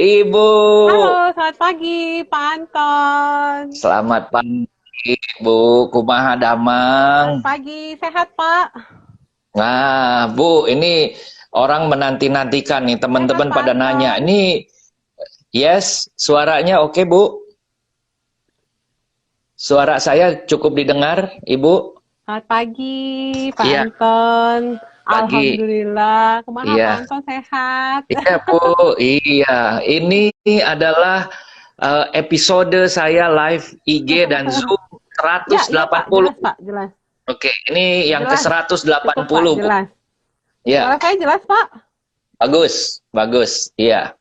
Ibu. Halo, selamat pagi, Pak Anton. Selamat pagi, Ibu. Kumaha Selamat damang. pagi, sehat Pak? Nah, Bu, ini orang menanti-nantikan nih, Sehat teman-teman Pak pada nanya. Anton. Ini, yes, suaranya oke, Bu? Suara saya cukup didengar, Ibu? Selamat pagi, Pak Iya, Anton. pagi. Alhamdulillah. Kumaha Pak Iya, Anton sehat? iya, Bu. Iya, ini adalah episode saya live IG dan Zoom Ya, iya Pak, 180. jelas Pak, jelas. Oke, ini yang ke Jelas, cukup Pak, 180, Bu. jelas. Ya, Suara saya jelas Pak? bagus, bagus. Iya.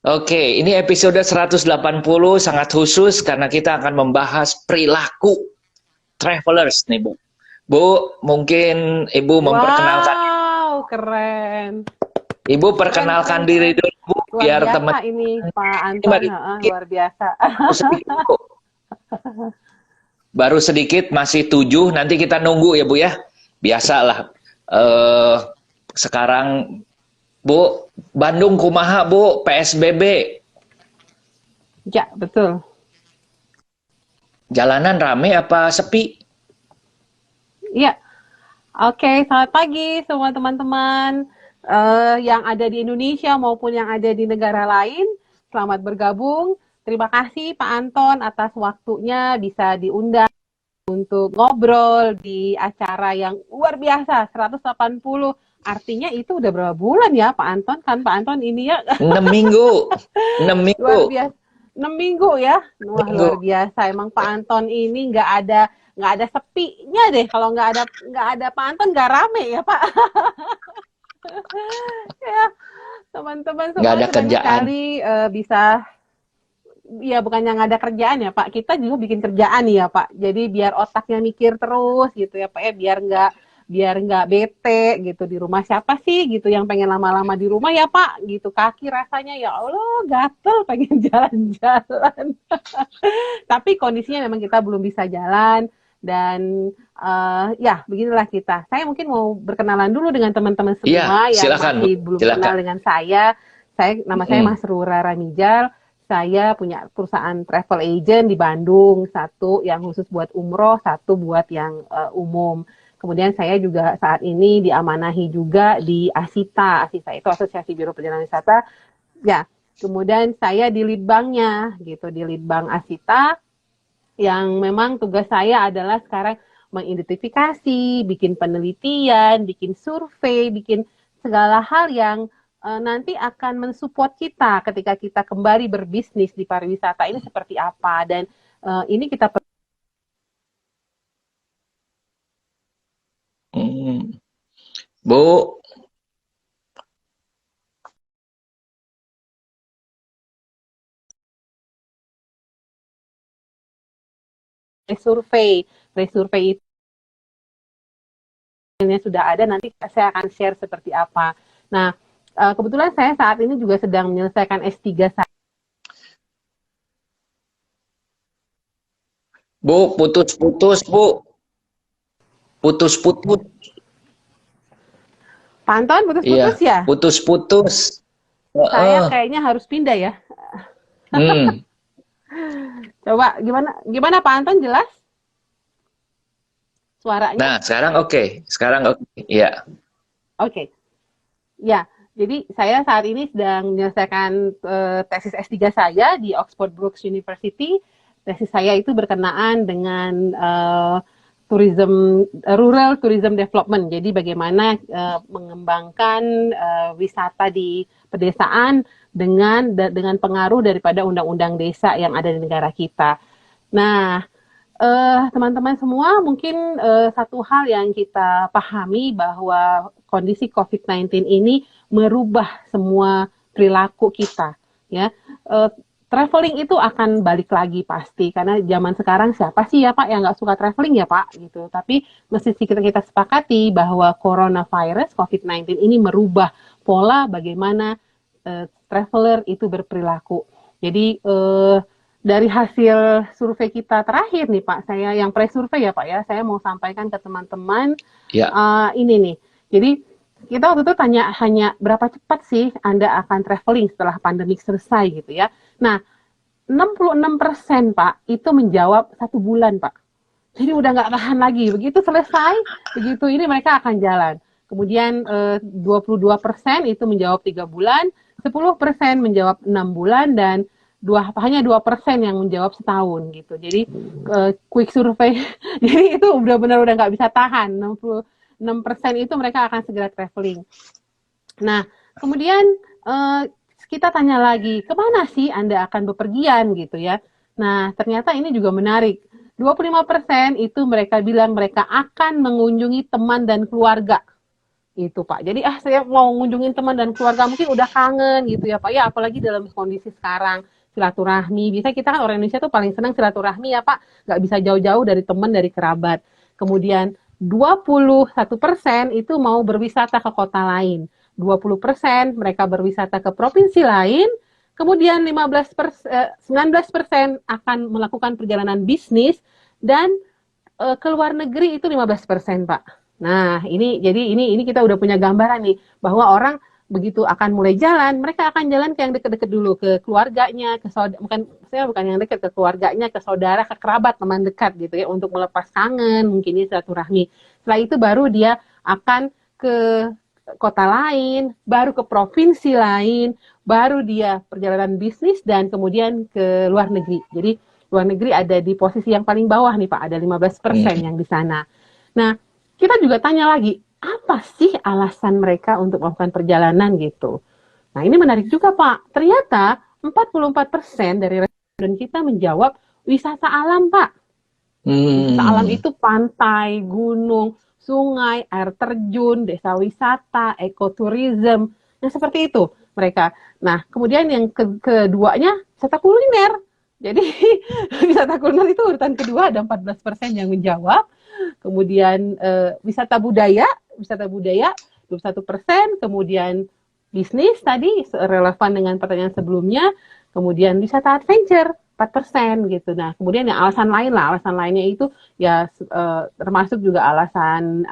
Oke, ini episode 180 sangat khusus karena kita akan membahas perilaku travelers nih, Bu. Bu, mungkin Ibu memperkenalkan. Wow, keren. Ibu Keren, keren, perkenalkan diri keren. dulu, Bu, Luar biar biasa teman ini Pak ini Anton, luar biasa. sedikit, Bu. Baru sedikit, masih 7, nanti kita nunggu ya, Bu ya. Biasalah. Eh sekarang, Bu, Bandung kumaha, Bu, PSBB. Ya, betul. Jalanan rame apa sepi? Iya, oke, selamat pagi semua teman-teman yang ada di Indonesia maupun yang ada di negara lain. Selamat bergabung. Terima kasih Pak Anton atas waktunya bisa diundang untuk ngobrol di acara yang luar biasa 180. Artinya itu udah berapa bulan ya Pak Anton? Kan Pak Anton ini ya 6 minggu. 6 luar minggu. biasa. 6 minggu ya. Wah, Minggu. luar biasa. Emang Pak Anton ini nggak ada sepinya deh. Kalau nggak ada Pak Anton nggak rame ya Pak. Ya, teman-teman Nggak semua ada senang kerjaan. sekali bisa, ya bukannya nggak ada kerjaan ya Pak, kita juga bikin kerjaan nih ya Pak. Jadi biar otaknya mikir terus gitu ya Pak ya, biar nggak bete gitu di rumah. Siapa sih gitu yang pengen lama-lama di rumah ya Pak gitu, kaki rasanya ya Allah gatel pengen jalan-jalan. Tapi kondisinya memang kita belum bisa jalan dan ya beginilah kita. Saya mungkin mau berkenalan dulu dengan teman-teman Iya, semua yang silakan, Bu. masih belum kenal Silakan. dengan saya. Nama saya Mm. Mas Rura Ramijal. Saya punya perusahaan travel agent di Bandung, satu yang khusus buat umroh, satu buat yang umum. Kemudian saya juga saat ini diamanahi juga di ASITA. ASITA itu Asosiasi Biro Perjalanan Wisata. Ya, kemudian saya di leadbanknya gitu, di leadbank ASITA, yang memang tugas saya adalah sekarang mengidentifikasi, bikin penelitian, bikin survei, bikin segala hal yang nanti akan mensupport kita ketika kita kembali berbisnis di pariwisata ini seperti apa. Dan ini kita Mm. Bu, resurvei itu sudah ada, nanti saya akan share seperti apa. Nah, kebetulan saya saat ini juga sedang menyelesaikan S3 saya. Bu, putus-putus, Bu. Putus-putus. Panton Iya, putus-putus ya? putus-putus. Saya Heeh. kayaknya harus pindah ya. Hmm. Coba gimana Pak Anton, jelas suaranya? Nah, sekarang oke. Sekarang oke. Iya. Oke. Ya, jadi saya saat ini sedang menyelesaikan tesis S3 saya di Oxford Brookes University. Tesis saya itu berkenaan dengan rural tourism development. Jadi bagaimana mengembangkan wisata di pedesaan dengan pengaruh daripada undang-undang desa yang ada di negara kita. Nah, teman-teman semua, mungkin satu hal yang kita pahami bahwa kondisi COVID-19 ini merubah semua perilaku kita, ya. Traveling itu akan balik lagi pasti, karena zaman sekarang siapa sih ya Pak yang nggak suka traveling ya Pak gitu. Tapi mesti kita sepakati bahwa coronavirus COVID-19 ini merubah pola bagaimana traveler itu berperilaku. Jadi dari hasil survei kita terakhir nih Pak, saya yang pre-survei ya Pak ya, saya mau sampaikan ke teman-teman Ya. ini nih. Jadi kita waktu itu tanya hanya berapa cepat sih Anda akan traveling setelah pandemik selesai gitu ya. Nah, 66% Pak itu menjawab 1 bulan Pak. Jadi udah nggak tahan lagi. Begitu selesai, begitu ini mereka akan jalan. Kemudian 22% itu menjawab 3 bulan, 10% menjawab 6 bulan, dan hanya 2% yang menjawab setahun gitu. Jadi quick survey, jadi itu benar-benar udah nggak bisa tahan. 66% itu mereka akan segera traveling. Nah, kemudian kita tanya lagi, kemana sih Anda akan bepergian gitu ya. Nah, ternyata ini juga menarik. 25% itu mereka bilang mereka akan mengunjungi teman dan keluarga. Itu Pak. Jadi saya mau ngunjungin teman dan keluarga, mungkin udah kangen gitu ya Pak. Ya apalagi dalam kondisi sekarang, silaturahmi. Bisa kita kan orang Indonesia tuh paling senang silaturahmi ya Pak. Nggak bisa jauh-jauh dari teman, dari kerabat. Kemudian 21% itu mau berwisata ke kota lain. 20% mereka berwisata ke provinsi lain. Kemudian 19% akan melakukan perjalanan bisnis, dan ke luar negeri itu 15% Pak. Nah, ini kita udah punya gambaran nih bahwa orang begitu akan mulai jalan, mereka akan jalan ke yang dekat-dekat dulu, ke keluarganya, ke saudara, bukan yang dekat, ke keluarganya, ke saudara, ke kerabat, teman dekat gitu ya, untuk melepas kangen, mungkin ini silaturahmi. Setelah itu baru dia akan ke kota lain, baru ke provinsi lain, baru dia perjalanan bisnis, dan kemudian ke luar negeri. Jadi luar negeri ada di posisi yang paling bawah nih Pak, ada 15% yang di sana. Nah, kita juga tanya lagi, apa sih alasan mereka untuk melakukan perjalanan gitu. Nah, ini menarik juga Pak. Ternyata 44% dari responden kita menjawab wisata alam Pak. Wisata alam itu pantai, gunung, sungai, air terjun, desa wisata, ekoturism. Nah, seperti itu mereka. Nah, kemudian yang keduanya wisata kuliner. Jadi wisata kuliner itu urutan kedua, ada 14% yang menjawab. Kemudian wisata budaya 21%, kemudian bisnis tadi relevan dengan pertanyaan sebelumnya, kemudian wisata adventure 4% gitu. Nah, kemudian yang alasan lainnya itu ya termasuk juga alasan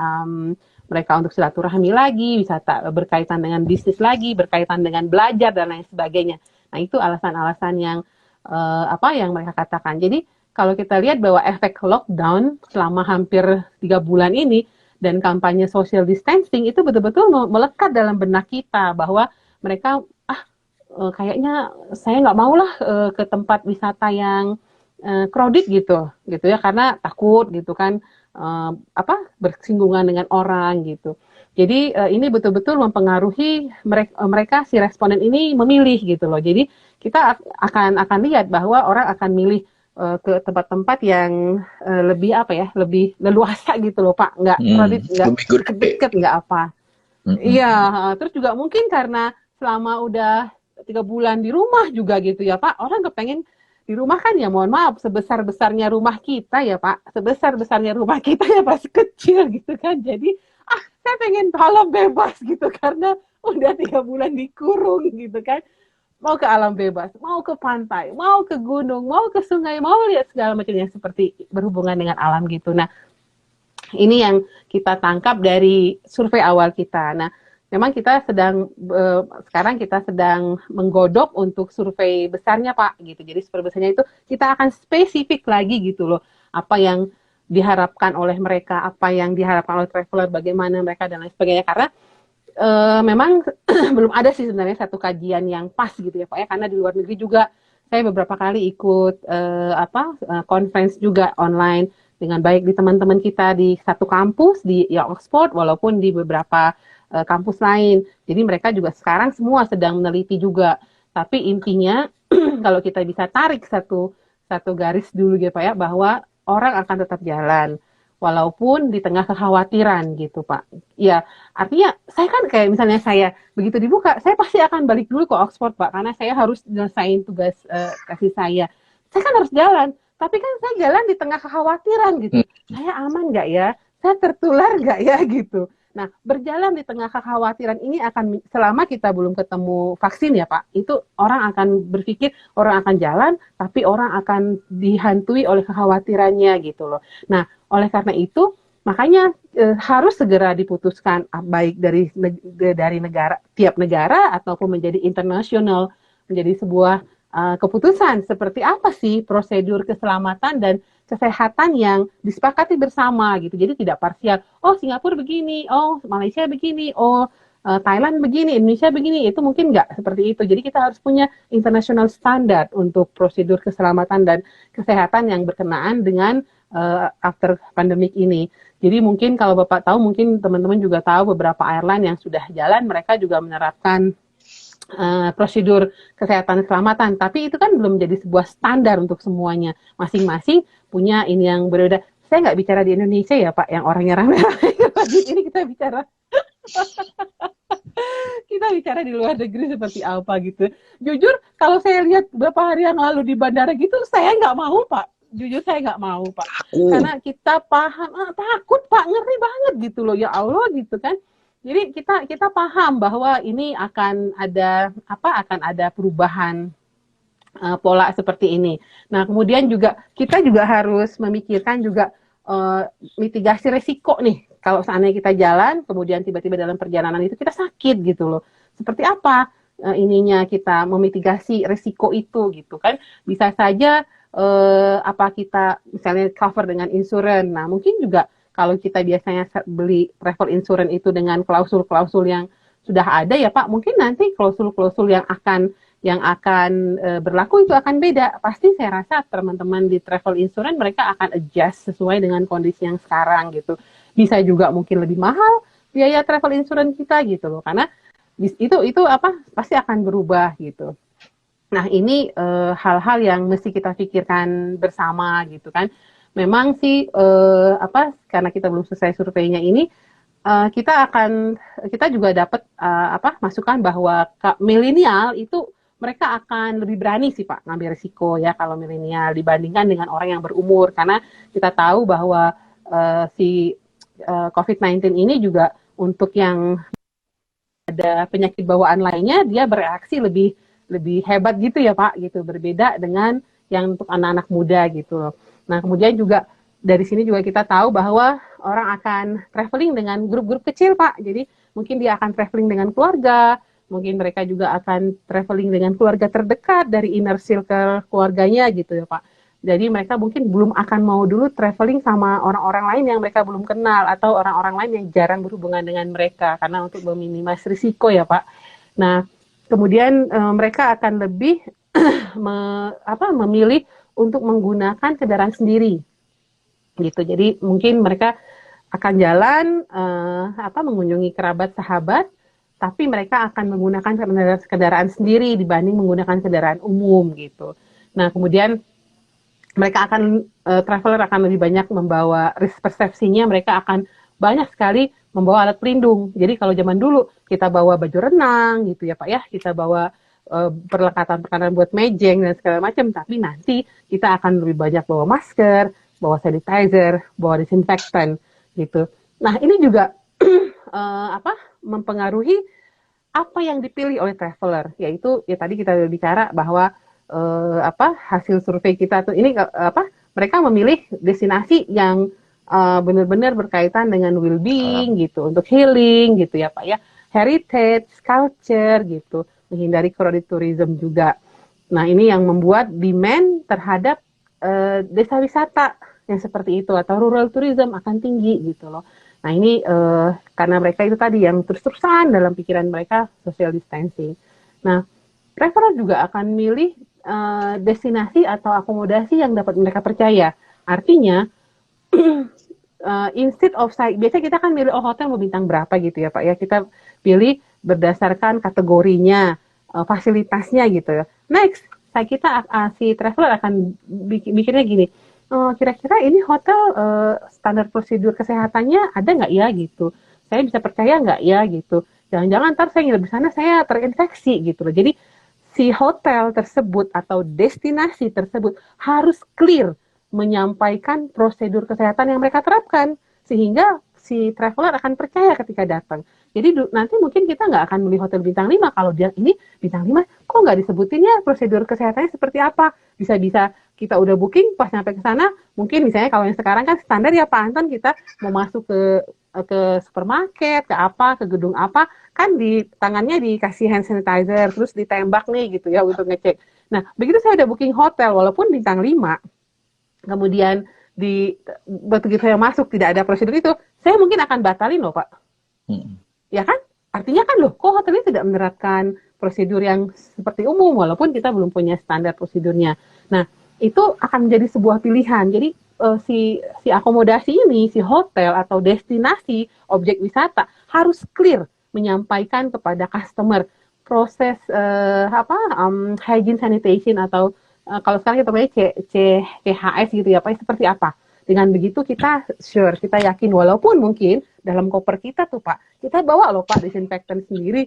mereka untuk silaturahmi lagi, wisata berkaitan dengan bisnis lagi, berkaitan dengan belajar dan lain sebagainya. Nah, itu alasan-alasan yang yang mereka katakan. Jadi kalau kita lihat bahwa efek lockdown selama hampir 3 bulan ini dan kampanye social distancing itu betul-betul melekat dalam benak kita bahwa mereka kayaknya saya nggak mau lah ke tempat wisata yang crowded gitu ya, karena takut gitu kan bersinggungan dengan orang gitu. Jadi ini betul-betul mempengaruhi mereka si responden ini memilih gitu loh. Jadi kita akan lihat bahwa orang akan milih ke tempat-tempat yang lebih lebih leluasa gitu loh Pak, nggak deket-deket, nggak apa. Iya, terus juga mungkin karena selama udah 3 bulan di rumah juga gitu ya Pak, orang kepengen di rumah kan ya, mohon maaf, sebesar-besarnya rumah kita ya Pak, sebesar-besarnya rumah kita ya pas kecil gitu kan, jadi saya pengen alam bebas gitu karena udah 3 bulan dikurung gitu kan. Mau ke alam bebas, mau ke pantai, mau ke gunung, mau ke sungai, mau lihat segala macam yang seperti berhubungan dengan alam gitu. Nah, ini yang kita tangkap dari survei awal kita. Nah, memang kita sekarang kita sedang menggodok untuk survei besarnya Pak gitu. Jadi survei besarnya itu kita akan spesifik lagi gitu loh, apa yang diharapkan oleh mereka, apa yang diharapkan oleh traveler, bagaimana mereka dan lain sebagainya. Karena memang belum ada sih sebenarnya satu kajian yang pas gitu ya Pak ya, karena di luar negeri juga saya beberapa kali ikut conference juga online dengan baik di teman-teman kita di satu kampus di Oxford walaupun di beberapa kampus lain. Jadi mereka juga sekarang semua sedang meneliti juga. Tapi intinya kalau kita bisa tarik satu garis dulu gitu Pak ya, bahwa orang akan tetap jalan walaupun di tengah kekhawatiran gitu Pak. Ya, artinya saya kan kayak misalnya saya begitu dibuka, saya pasti akan balik dulu ke Oxford Pak, karena saya harus nyelesain tugas kasih saya. Saya kan harus jalan, tapi kan saya jalan di tengah kekhawatiran gitu. Saya aman nggak ya? Saya tertular nggak ya gitu. Nah, berjalan di tengah kekhawatiran ini akan, selama kita belum ketemu vaksin ya Pak, itu orang akan berpikir, orang akan jalan, tapi orang akan dihantui oleh kekhawatirannya gitu loh. Nah, oleh karena itu, Makanya harus segera diputuskan baik dari negara tiap negara ataupun menjadi internasional, menjadi sebuah keputusan seperti apa sih prosedur keselamatan dan kesehatan yang disepakati bersama gitu. Jadi tidak parsial. Oh Singapura begini, oh Malaysia begini, oh Thailand begini, Indonesia begini. Itu mungkin nggak seperti itu. Jadi kita harus punya international standard untuk prosedur keselamatan dan kesehatan yang berkenaan dengan after pandemic ini. Jadi mungkin kalau Bapak tahu, mungkin teman-teman juga tahu beberapa airline yang sudah jalan, mereka juga menerapkan prosedur kesehatan keselamatan. Tapi itu kan belum menjadi sebuah standar untuk semuanya. Masing-masing punya ini yang berbeda. Saya nggak bicara di Indonesia ya Pak, yang orangnya ramai-ramai. Ini kita bicara di luar negeri seperti apa gitu. Jujur, kalau saya lihat beberapa hari yang lalu di bandara gitu, saya nggak mau Pak. Jujur saya nggak mau Pak. Karena kita paham, takut Pak, ngeri banget gitu loh. Ya Allah gitu kan. Jadi kita paham bahwa ini akan ada perubahan pola seperti ini. Nah, kemudian juga kita juga harus memikirkan juga mitigasi resiko nih. Kalau seandainya kita jalan, kemudian tiba-tiba dalam perjalanan itu kita sakit gitu loh. Seperti apa ininya kita memitigasi resiko itu gitu kan? Bisa saja apa kita misalnya cover dengan insurance. Nah, mungkin juga kalau kita biasanya beli travel insurance itu dengan klausul-klausul yang sudah ada ya Pak, mungkin nanti klausul-klausul yang akan berlaku itu akan beda. Pasti saya rasa teman-teman di travel insurance mereka akan adjust sesuai dengan kondisi yang sekarang gitu. Bisa juga mungkin lebih mahal biaya travel insurance kita gitu loh, karena itu pasti akan berubah gitu. Nah ini hal-hal yang mesti kita pikirkan bersama gitu kan. Memang sih karena kita belum selesai surveinya ini, kita juga dapat masukan bahwa milenial itu mereka akan lebih berani sih Pak ngambil risiko ya kalau milenial dibandingkan dengan orang yang berumur, karena kita tahu bahwa COVID-19 ini juga untuk yang ada penyakit bawaan lainnya dia bereaksi lebih hebat gitu ya Pak gitu, berbeda dengan yang untuk anak-anak muda gitu. Nah kemudian juga dari sini juga kita tahu bahwa orang akan traveling dengan grup-grup kecil Pak, jadi mungkin dia akan traveling dengan keluarga, mungkin mereka juga akan traveling dengan keluarga terdekat dari inner circle keluarganya gitu ya Pak. Jadi mereka mungkin belum akan mau dulu traveling sama orang-orang lain yang mereka belum kenal atau orang-orang lain yang jarang berhubungan dengan mereka karena untuk meminimasi risiko ya Pak. Nah kemudian mereka akan lebih memilih untuk menggunakan kendaraan sendiri gitu. Jadi mungkin mereka akan jalan mengunjungi kerabat sahabat, tapi mereka akan menggunakan kendaraan sendiri dibanding menggunakan kendaraan umum gitu. Nah kemudian mereka traveler akan lebih banyak membawa risk persepsinya, mereka akan banyak sekali membawa alat pelindung. Jadi kalau zaman dulu kita bawa baju renang gitu ya Pak ya, kita bawa perlengkapan buat mejeng dan segala macam, tapi nanti kita akan lebih banyak bawa masker, bawa sanitizer, bawa disinfektan gitu. Nah ini juga mempengaruhi apa yang dipilih oleh traveler, yaitu ya tadi kita bicara bahwa hasil survei kita tuh ini mereka memilih destinasi yang benar-benar berkaitan dengan well-being gitu, untuk healing gitu ya Pak ya, heritage, culture gitu, menghindari crowded tourism juga. Nah ini yang membuat demand terhadap desa wisata yang seperti itu atau rural tourism akan tinggi gitu loh. Nah ini karena mereka itu tadi yang terus-terusan dalam pikiran mereka social distancing. Nah traveler juga akan milih destinasi atau akomodasi yang dapat mereka percaya. Artinya, instead of biasanya kita kan milih hotel mau bintang berapa gitu ya Pak ya. Kita pilih berdasarkan kategorinya, fasilitasnya gitu ya. Next, si traveler akan mikirnya gini, kira-kira ini hotel standar prosedur kesehatannya ada nggak ya gitu. Saya bisa percaya nggak ya gitu. Jangan-jangan ntar saya nginep di sana saya terinfeksi gitu loh. Jadi si hotel tersebut atau destinasi tersebut harus clear menyampaikan prosedur kesehatan yang mereka terapkan sehingga si traveler akan percaya ketika datang. Jadi nanti mungkin kita nggak akan beli hotel bintang 5 kalau dia ini bintang 5 kok nggak disebutin ya prosedur kesehatannya seperti apa. Bisa-bisa kita udah booking, pas nyampe ke sana, mungkin misalnya kalau yang sekarang kan standar ya Pak Anton, kita mau masuk ke supermarket, ke apa, ke gedung apa, kan di tangannya dikasih hand sanitizer, terus ditembak nih gitu ya untuk ngecek. Nah, begitu saya udah booking hotel, walaupun bintang 5, kemudian begitu saya masuk tidak ada prosedur itu, saya mungkin akan batalin loh Pak. Ya kan? Artinya kan loh, kok hotelnya tidak menerapkan prosedur yang seperti umum, walaupun kita belum punya standar prosedurnya. Nah, itu akan menjadi sebuah pilihan. Jadi si akomodasi ini, si hotel atau destinasi objek wisata harus clear menyampaikan kepada customer proses hygiene sanitation atau kalau sekarang kita namanya CHS gitu ya Pak, seperti apa. Dengan begitu kita sure, kita yakin walaupun mungkin dalam koper kita tuh Pak, kita bawa loh Pak disinfektan sendiri.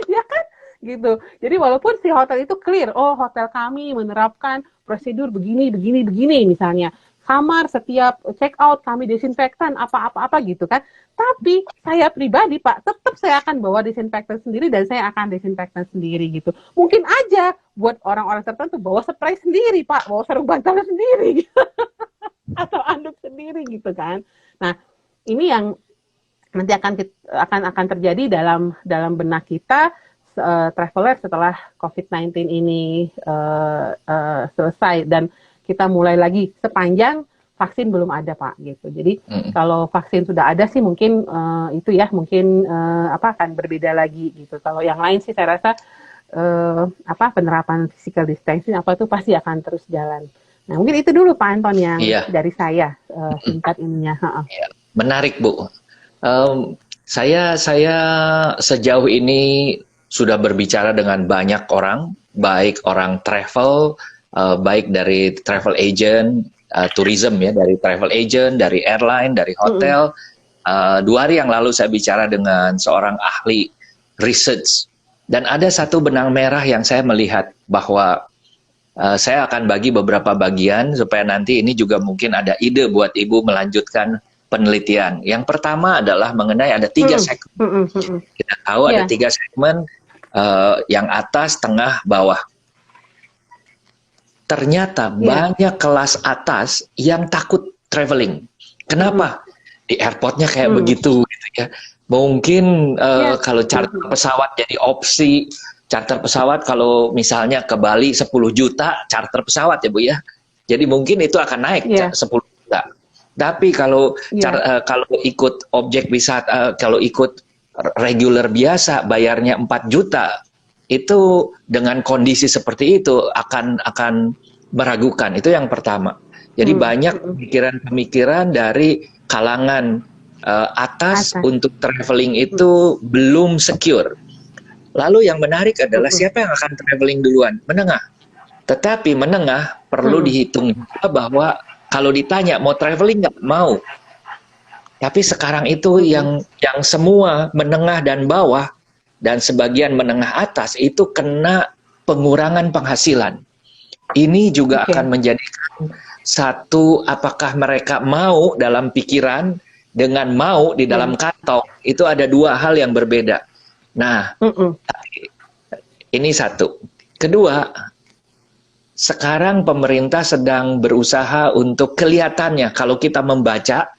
Ya kan? Gitu. Jadi walaupun si hotel itu clear, oh hotel kami menerapkan prosedur begini misalnya. Kamar setiap check out kami desinfektan apa gitu kan. Tapi saya pribadi Pak, tetap saya akan bawa disinfektan sendiri dan saya akan desinfektan sendiri gitu. Mungkin aja buat orang-orang tertentu bawa spray sendiri Pak, bawa sarung bantal sendiri gitu. Atau anduk sendiri gitu kan. Nah, ini yang nanti akan terjadi dalam benak kita traveler setelah COVID-19 ini selesai dan kita mulai lagi sepanjang vaksin belum ada Pak gitu. Jadi kalau vaksin sudah ada sih mungkin itu ya mungkin akan berbeda lagi gitu. Kalau yang lain sih saya rasa penerapan physical distancing itu pasti akan terus jalan. Nah mungkin itu dulu Pak Anton yang dari saya singkat ininya. Menarik Bu. Saya sejauh ini sudah berbicara dengan banyak orang, baik orang travel, baik dari travel agent, tourism ya, dari travel agent, dari airline, dari hotel. 2 hari yang lalu saya bicara dengan seorang ahli research, dan ada satu benang merah yang saya melihat bahwa saya akan bagi beberapa bagian supaya nanti ini juga mungkin ada ide buat Ibu melanjutkan penelitian. Yang pertama adalah mengenai ada 3 segmen. Kita tahu ada 3 segmen, yang atas, tengah, bawah. Ternyata banyak kelas atas yang takut traveling. Kenapa? Di airportnya kayak begitu gitu ya. Mungkin kalau charter pesawat jadi opsi, charter pesawat kalau misalnya ke Bali 10 juta charter pesawat ya Bu ya. Jadi mungkin itu akan naik 10 juta. Tapi kalau kalau ikut objek wisata, kalau ikut regular biasa bayarnya 4 juta, itu dengan kondisi seperti itu akan meragukan. Itu yang pertama. Jadi banyak pemikiran-pemikiran dari kalangan atas untuk traveling itu belum secure. Lalu yang menarik adalah siapa yang akan traveling duluan? Menengah. Tetapi menengah perlu dihitung juga bahwa kalau ditanya mau traveling nggak mau. Tapi sekarang itu yang semua menengah dan bawah dan sebagian menengah atas itu kena pengurangan penghasilan. Ini juga akan menjadikan satu, apakah mereka mau dalam pikiran dengan mau di dalam kantong, itu ada 2 hal yang berbeda. Nah, ini satu. Kedua, sekarang pemerintah sedang berusaha untuk kelihatannya, kalau kita membaca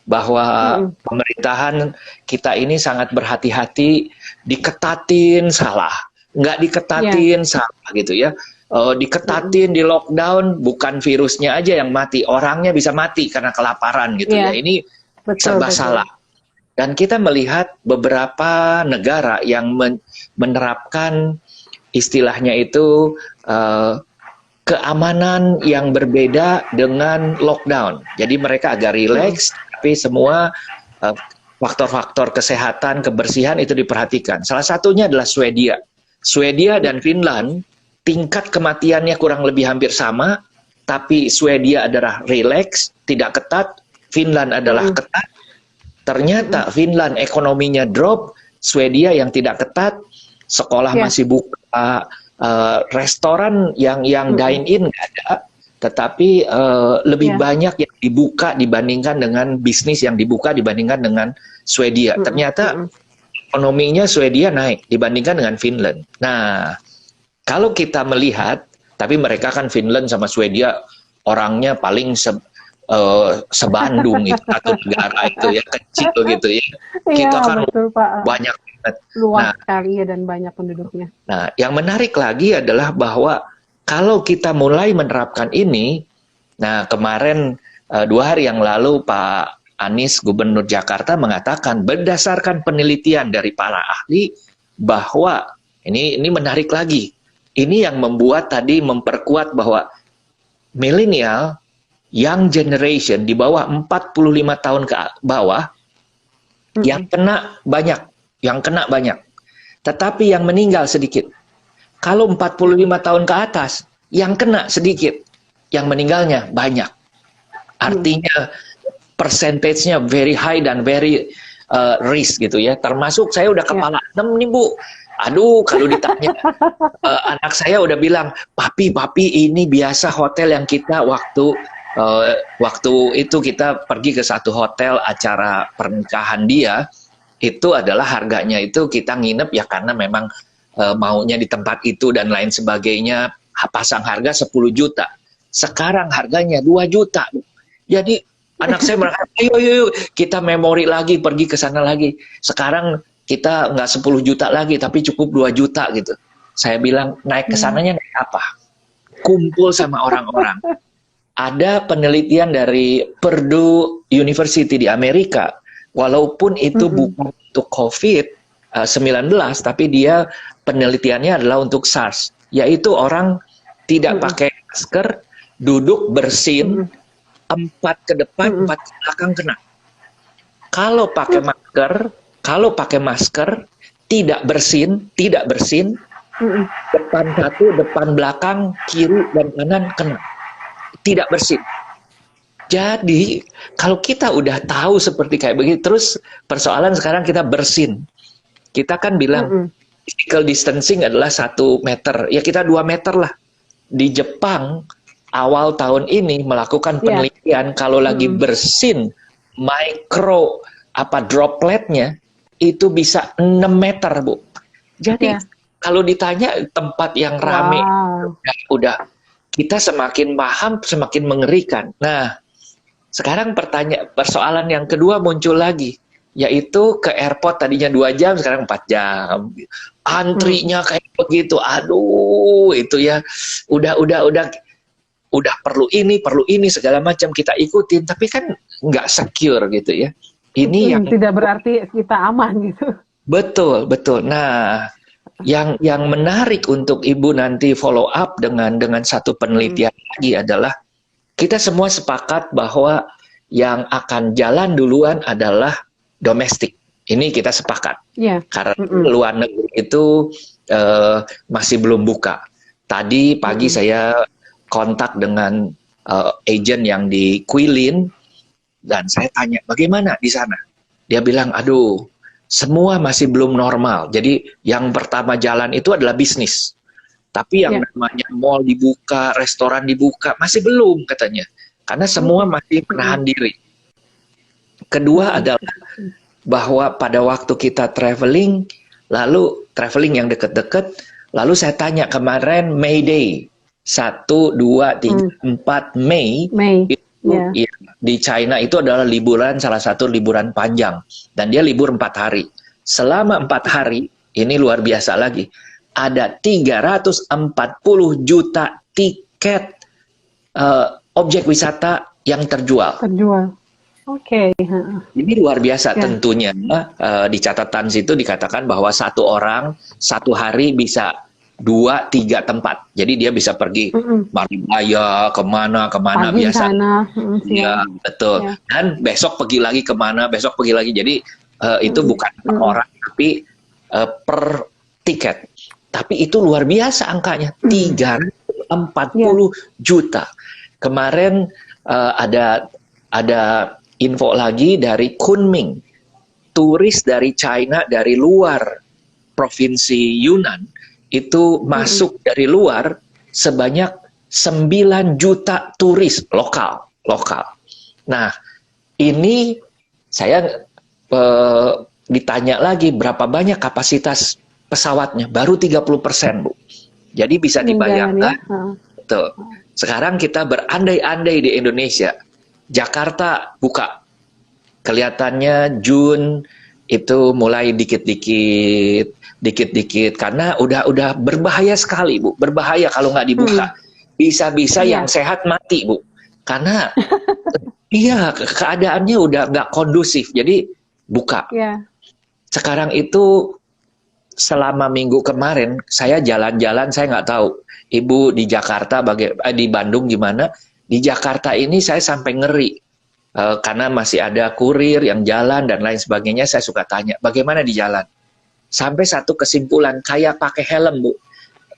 bahwa pemerintahan kita ini sangat berhati-hati, diketatin salah, nggak diketatin salah gitu ya. Diketatin, di lockdown, bukan virusnya aja yang mati, orangnya bisa mati karena kelaparan gitu ya. Ini serba salah. Dan kita melihat beberapa negara yang menerapkan istilahnya itu keamanan yang berbeda dengan lockdown. Jadi mereka agak rileks, tapi semua faktor-faktor kesehatan, kebersihan itu diperhatikan. Salah satunya adalah Swedia. Swedia dan Finland tingkat kematiannya kurang lebih hampir sama, tapi Swedia adalah rileks, tidak ketat, Finland adalah ketat. Ternyata Finland ekonominya drop, Swedia yang tidak ketat, sekolah masih buka, restoran yang dine-in nggak ada, tetapi lebih banyak yang dibuka dibandingkan dengan bisnis yang dibuka dibandingkan dengan Swedia. Ternyata ekonominya Swedia naik dibandingkan dengan Finland. Nah, kalau kita melihat Tapi mereka kan Finland sama Swedia orangnya paling sebandung itu satu negara itu ya, kecil gitu ya. Iya, Kita kan betul, Pak. banyak banget. Luas Nah, sekali ya dan banyak penduduknya. Nah, yang menarik lagi adalah bahwa kalau kita mulai menerapkan ini, nah kemarin 2 hari yang lalu Pak Anies, Gubernur Jakarta mengatakan berdasarkan penelitian dari para ahli bahwa ini menarik lagi. Ini yang membuat tadi memperkuat bahwa milenial, young generation di bawah 45 tahun ke bawah yang kena banyak. Tetapi yang meninggal sedikit. Kalau 45 tahun ke atas, yang kena sedikit, yang meninggalnya banyak. Artinya percentage-nya very high dan very risk gitu ya. Termasuk saya udah kepala 6 nih Bu. Aduh, kalau ditanya anak saya udah bilang, papi ini biasa hotel yang kita waktu itu kita pergi ke satu hotel acara pernikahan dia, itu adalah harganya itu kita nginep ya karena memang maunya di tempat itu dan lain sebagainya, pasang harga 10 juta. Sekarang harganya 2 juta. Jadi anak saya merasa, ayo kita memori lagi, pergi ke sana lagi. Sekarang kita nggak 10 juta lagi, tapi cukup 2 juta gitu. Saya bilang, naik ke sananya naik apa? Kumpul sama orang-orang. Ada penelitian dari Purdue University di Amerika, walaupun itu bukan untuk COVID-19, tapi dia penelitiannya adalah untuk SARS, yaitu orang tidak pakai masker, duduk bersin, 4 ke depan, 4 ke belakang kena. Kalau pakai masker, tidak bersin, depan satu, depan belakang, kiri dan kanan kena. Tidak bersin. Jadi, kalau kita udah tahu seperti kayak begitu, terus persoalan sekarang kita bersin. Kita kan bilang, physical distancing adalah 1 meter. Ya kita 2 meter lah. Di Jepang, awal tahun ini melakukan penelitian, kalau lagi bersin, dropletnya, itu bisa 6 meter, Bu. Jadi, kalau ditanya tempat yang rame, udah kita semakin paham, semakin mengerikan. Nah, sekarang persoalan yang kedua muncul lagi, yaitu ke airport tadinya 2 jam, sekarang 4 jam. Antrinya kayak begitu, aduh, itu ya, udah perlu ini segala macam kita ikutin, tapi kan nggak secure gitu ya. Ini yang tidak berarti kita aman gitu. Betul. Nah, yang menarik untuk Ibu nanti follow up dengan satu penelitian lagi adalah kita semua sepakat bahwa yang akan jalan duluan adalah domestik. Ini kita sepakat. Karena luar negeri itu masih belum buka. Tadi pagi saya kontak dengan agent yang di Quilin dan saya tanya bagaimana di sana. Dia bilang, aduh, semua masih belum normal. Jadi yang pertama jalan itu adalah bisnis. Tapi yang namanya mall dibuka, restoran dibuka, masih belum katanya. Karena semua masih menahan diri. Kedua adalah bahwa pada waktu kita traveling yang deket-deket, lalu saya tanya kemarin May Day, 1, 2, 3, 4 Mei. Ya, di China itu adalah salah satu liburan panjang, dan dia libur 4 hari. Selama 4 hari, ini luar biasa lagi, ada 340 juta tiket objek wisata yang terjual. Oke. Ini luar biasa tentunya. Di catatan situ dikatakan bahwa satu orang 1 hari bisa 2-3 tempat. Jadi dia bisa pergi Maribaya, kemana pagi biasa. Ya, betul. Dan besok pergi lagi kemana, besok pergi lagi. Jadi itu bukan per orang, tapi per tiket. Tapi itu luar biasa angkanya, 340 juta. Kemarin ada info lagi dari Kunming, turis dari China, dari luar provinsi Yunnan, itu masuk dari luar sebanyak 9 juta turis lokal. Nah, ini saya ditanya lagi berapa banyak kapasitas pesawatnya, baru 30%, Bu. Jadi bisa Penunjangan ya. dibayangkan, tuh, sekarang kita berandai-andai di Indonesia, Jakarta buka, kelihatannya Jun itu mulai dikit-dikit, karena udah berbahaya sekali, Bu, berbahaya kalau nggak dibuka. Bisa-bisa yang sehat mati, Bu, karena iya keadaannya udah nggak kondusif, jadi buka. Sekarang itu selama minggu kemarin saya jalan-jalan, saya nggak tahu Ibu di Jakarta di Bandung gimana. Di Jakarta ini saya sampai ngeri karena masih ada kurir yang jalan dan lain sebagainya. Saya suka tanya bagaimana di jalan, sampai satu kesimpulan kayak pakai helm, Bu.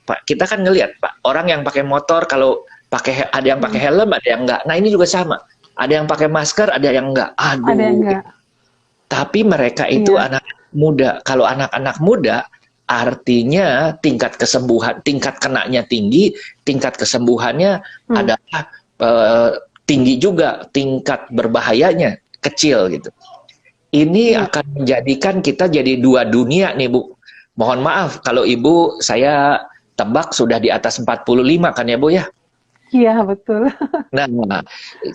Pak, kita kan ngelihat Pak, orang yang pakai motor kalau ada yang pakai helm, ada yang enggak. Nah ini juga sama, ada yang pakai masker, ada yang enggak. Aduh, ada yang enggak. Tapi mereka itu anak muda. Kalau anak-anak muda, artinya tingkat kesembuhan, tingkat kenanya tinggi, tingkat kesembuhannya adalah tinggi juga, tingkat berbahayanya kecil gitu. Ini akan menjadikan kita jadi dua dunia nih, Bu. Mohon maaf kalau Ibu, saya tebak sudah di atas 45 kan ya, Bu ya? Iya, betul. Nah,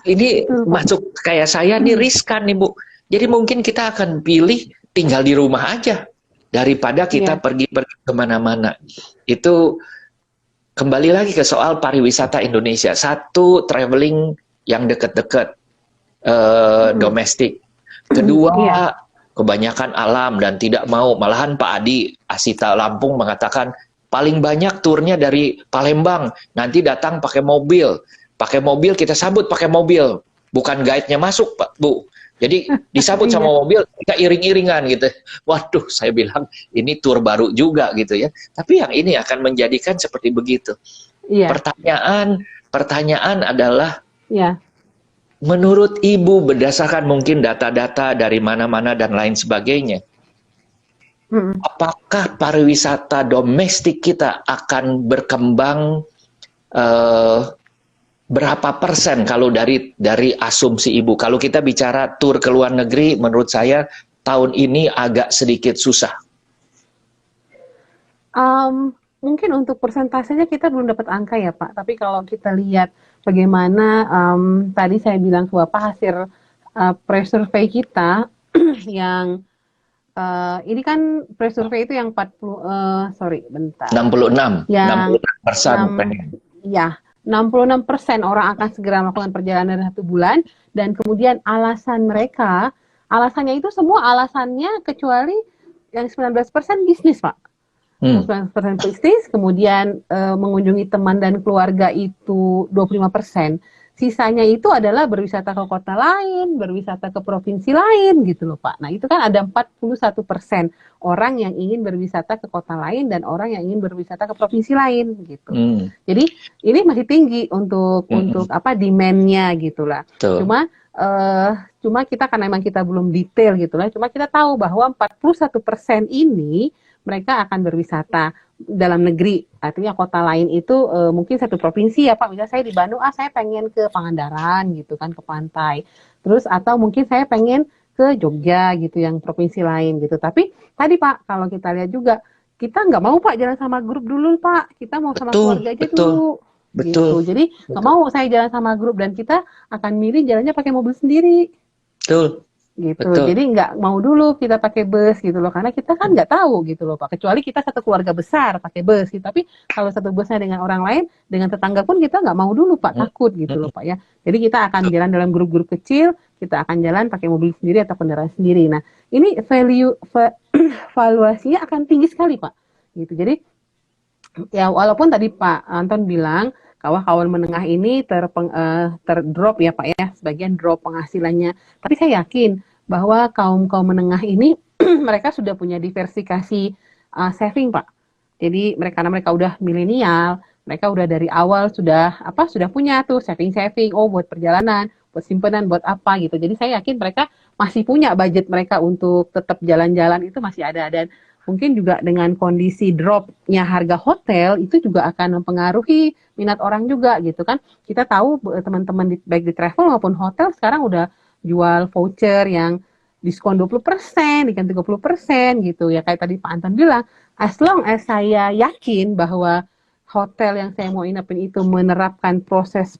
ini masuk kayak saya nih riskan nih, Bu. Jadi mungkin kita akan pilih tinggal di rumah aja daripada kita pergi kemana-mana. Itu kembali lagi ke soal pariwisata Indonesia. Satu, traveling yang dekat-dekat, domestik. Kedua, kebanyakan alam dan tidak mau. Malahan Pak Adi Asita Lampung mengatakan paling banyak turnya dari Palembang. Nanti datang pakai mobil. Pakai mobil, kita sambut pakai mobil. Bukan guide-nya masuk, Pak, Bu. Jadi disambut sama mobil, kita iring-iringan gitu. Waduh, saya bilang ini tur baru juga gitu ya. Tapi yang ini akan menjadikan seperti begitu. Pertanyaan adalah, menurut Ibu berdasarkan mungkin data-data dari mana-mana dan lain sebagainya, apakah pariwisata domestik kita akan berkembang berapa persen kalau dari asumsi Ibu? Kalau kita bicara tur ke luar negeri, menurut saya tahun ini agak sedikit susah. Mungkin untuk persentasenya kita belum dapat angka ya Pak, tapi kalau kita lihat bagaimana tadi saya bilang ke Bapak hasil pre-survey kita yang ini kan pre-survey itu yang 66, yang 66%. Ya, 66% orang akan segera melakukan perjalanan dalam 1 bulan, dan kemudian alasannya itu semua alasannya kecuali yang 19% bisnis, Pak. 19% bisnis, kemudian mengunjungi teman dan keluarga itu 25%. Sisanya itu adalah berwisata ke kota lain, berwisata ke provinsi lain gitu loh Pak. Nah itu kan ada 41% orang yang ingin berwisata ke kota lain dan orang yang ingin berwisata ke provinsi lain gitu. Jadi ini masih tinggi untuk demand-nya gitu lah. Cuma kita karena memang kita belum detail gitu lah. Cuma kita tahu bahwa 41% ini mereka akan berwisata dalam negeri, artinya kota lain itu mungkin satu provinsi ya Pak, misalnya saya di Bandung, saya pengen ke Pangandaran gitu kan, ke pantai, terus atau mungkin saya pengen ke Jogja gitu, yang provinsi lain gitu. Tapi tadi Pak, kalau kita lihat juga, kita nggak mau Pak jalan sama grup dulu Pak, kita mau sama keluarga aja dulu. Gitu. Jadi nggak mau saya jalan sama grup, dan kita akan milih jalannya pakai mobil sendiri. Gitu. Jadi nggak mau dulu kita pakai bus gitu loh, karena kita kan nggak tahu gitu loh Pak, kecuali kita satu keluarga besar pakai bus gitu. Tapi kalau satu busnya dengan orang lain, dengan tetangga pun kita nggak mau dulu Pak, takut gitu loh Pak ya. Jadi kita akan jalan dalam grup-grup kecil, kita akan jalan pakai mobil sendiri atau kendaraan sendiri. Nah ini valuasinya akan tinggi sekali Pak gitu. Jadi ya walaupun tadi Pak Anton bilang kawan-kawan menengah ini terdrop ya Pak ya, sebagian drop penghasilannya. Tapi saya yakin bahwa kaum menengah ini mereka sudah punya diversifikasi saving Pak. Jadi karena mereka udah milenial, mereka udah dari awal sudah punya tuh saving, buat perjalanan, buat simpanan, buat apa gitu. Jadi saya yakin mereka masih punya budget mereka untuk tetap jalan-jalan, itu masih ada. Dan mungkin juga dengan kondisi dropnya harga hotel itu juga akan mempengaruhi minat orang juga gitu kan. Kita tahu teman-teman baik di travel maupun hotel sekarang udah jual voucher yang diskon 20%, diganti 30% gitu ya. Kayak tadi Pak Anton bilang, as long as saya yakin bahwa hotel yang saya mau inapin itu menerapkan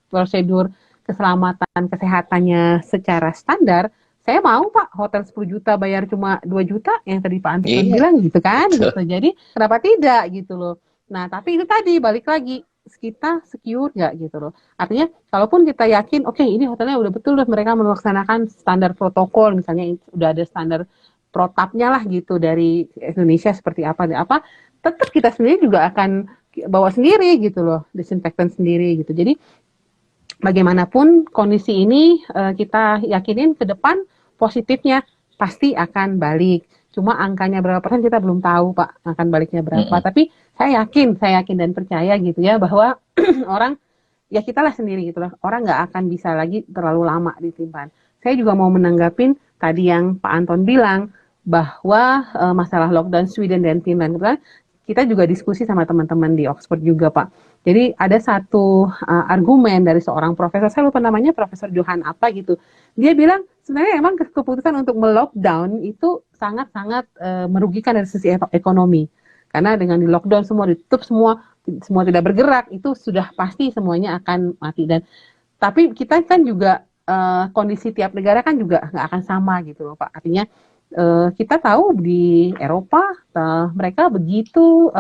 prosedur keselamatan kesehatannya secara standar, saya mau Pak, hotel 10 juta bayar cuma 2 juta, yang tadi Pak Anton bilang gitu kan, gitu. Jadi kenapa tidak gitu loh. Nah, tapi itu tadi, balik lagi, kita secure nggak gitu loh. Artinya, kalaupun kita yakin, oke, ini hotelnya udah betul loh, mereka melaksanakan standar protokol, misalnya udah ada standar protapnya lah gitu dari Indonesia seperti apa, tetap kita sendiri juga akan bawa sendiri gitu loh, disinfektan sendiri gitu. Jadi bagaimanapun kondisi ini kita yakinin ke depan positifnya pasti akan balik. Cuma angkanya berapa persen kita belum tahu Pak, akan baliknya berapa. Tapi saya yakin dan percaya gitu ya bahwa orang, ya kita lah sendiri gitu loh, orang nggak akan bisa lagi terlalu lama disimpan. Saya juga mau menanggapin tadi yang Pak Anton bilang bahwa masalah lockdown Sweden dan Finland, kita juga diskusi sama teman-teman di Oxford juga Pak. Jadi ada satu argumen dari seorang profesor, saya lupa namanya, Profesor Johan apa gitu. Dia bilang sebenarnya emang keputusan untuk melockdown itu sangat-sangat merugikan dari sisi ekonomi. Karena dengan di lockdown semua ditutup, semua tidak bergerak, itu sudah pasti semuanya akan mati. Dan tapi kita kan juga kondisi tiap negara kan juga nggak akan sama gitu loh Pak. Artinya kita tahu di Eropa mereka begitu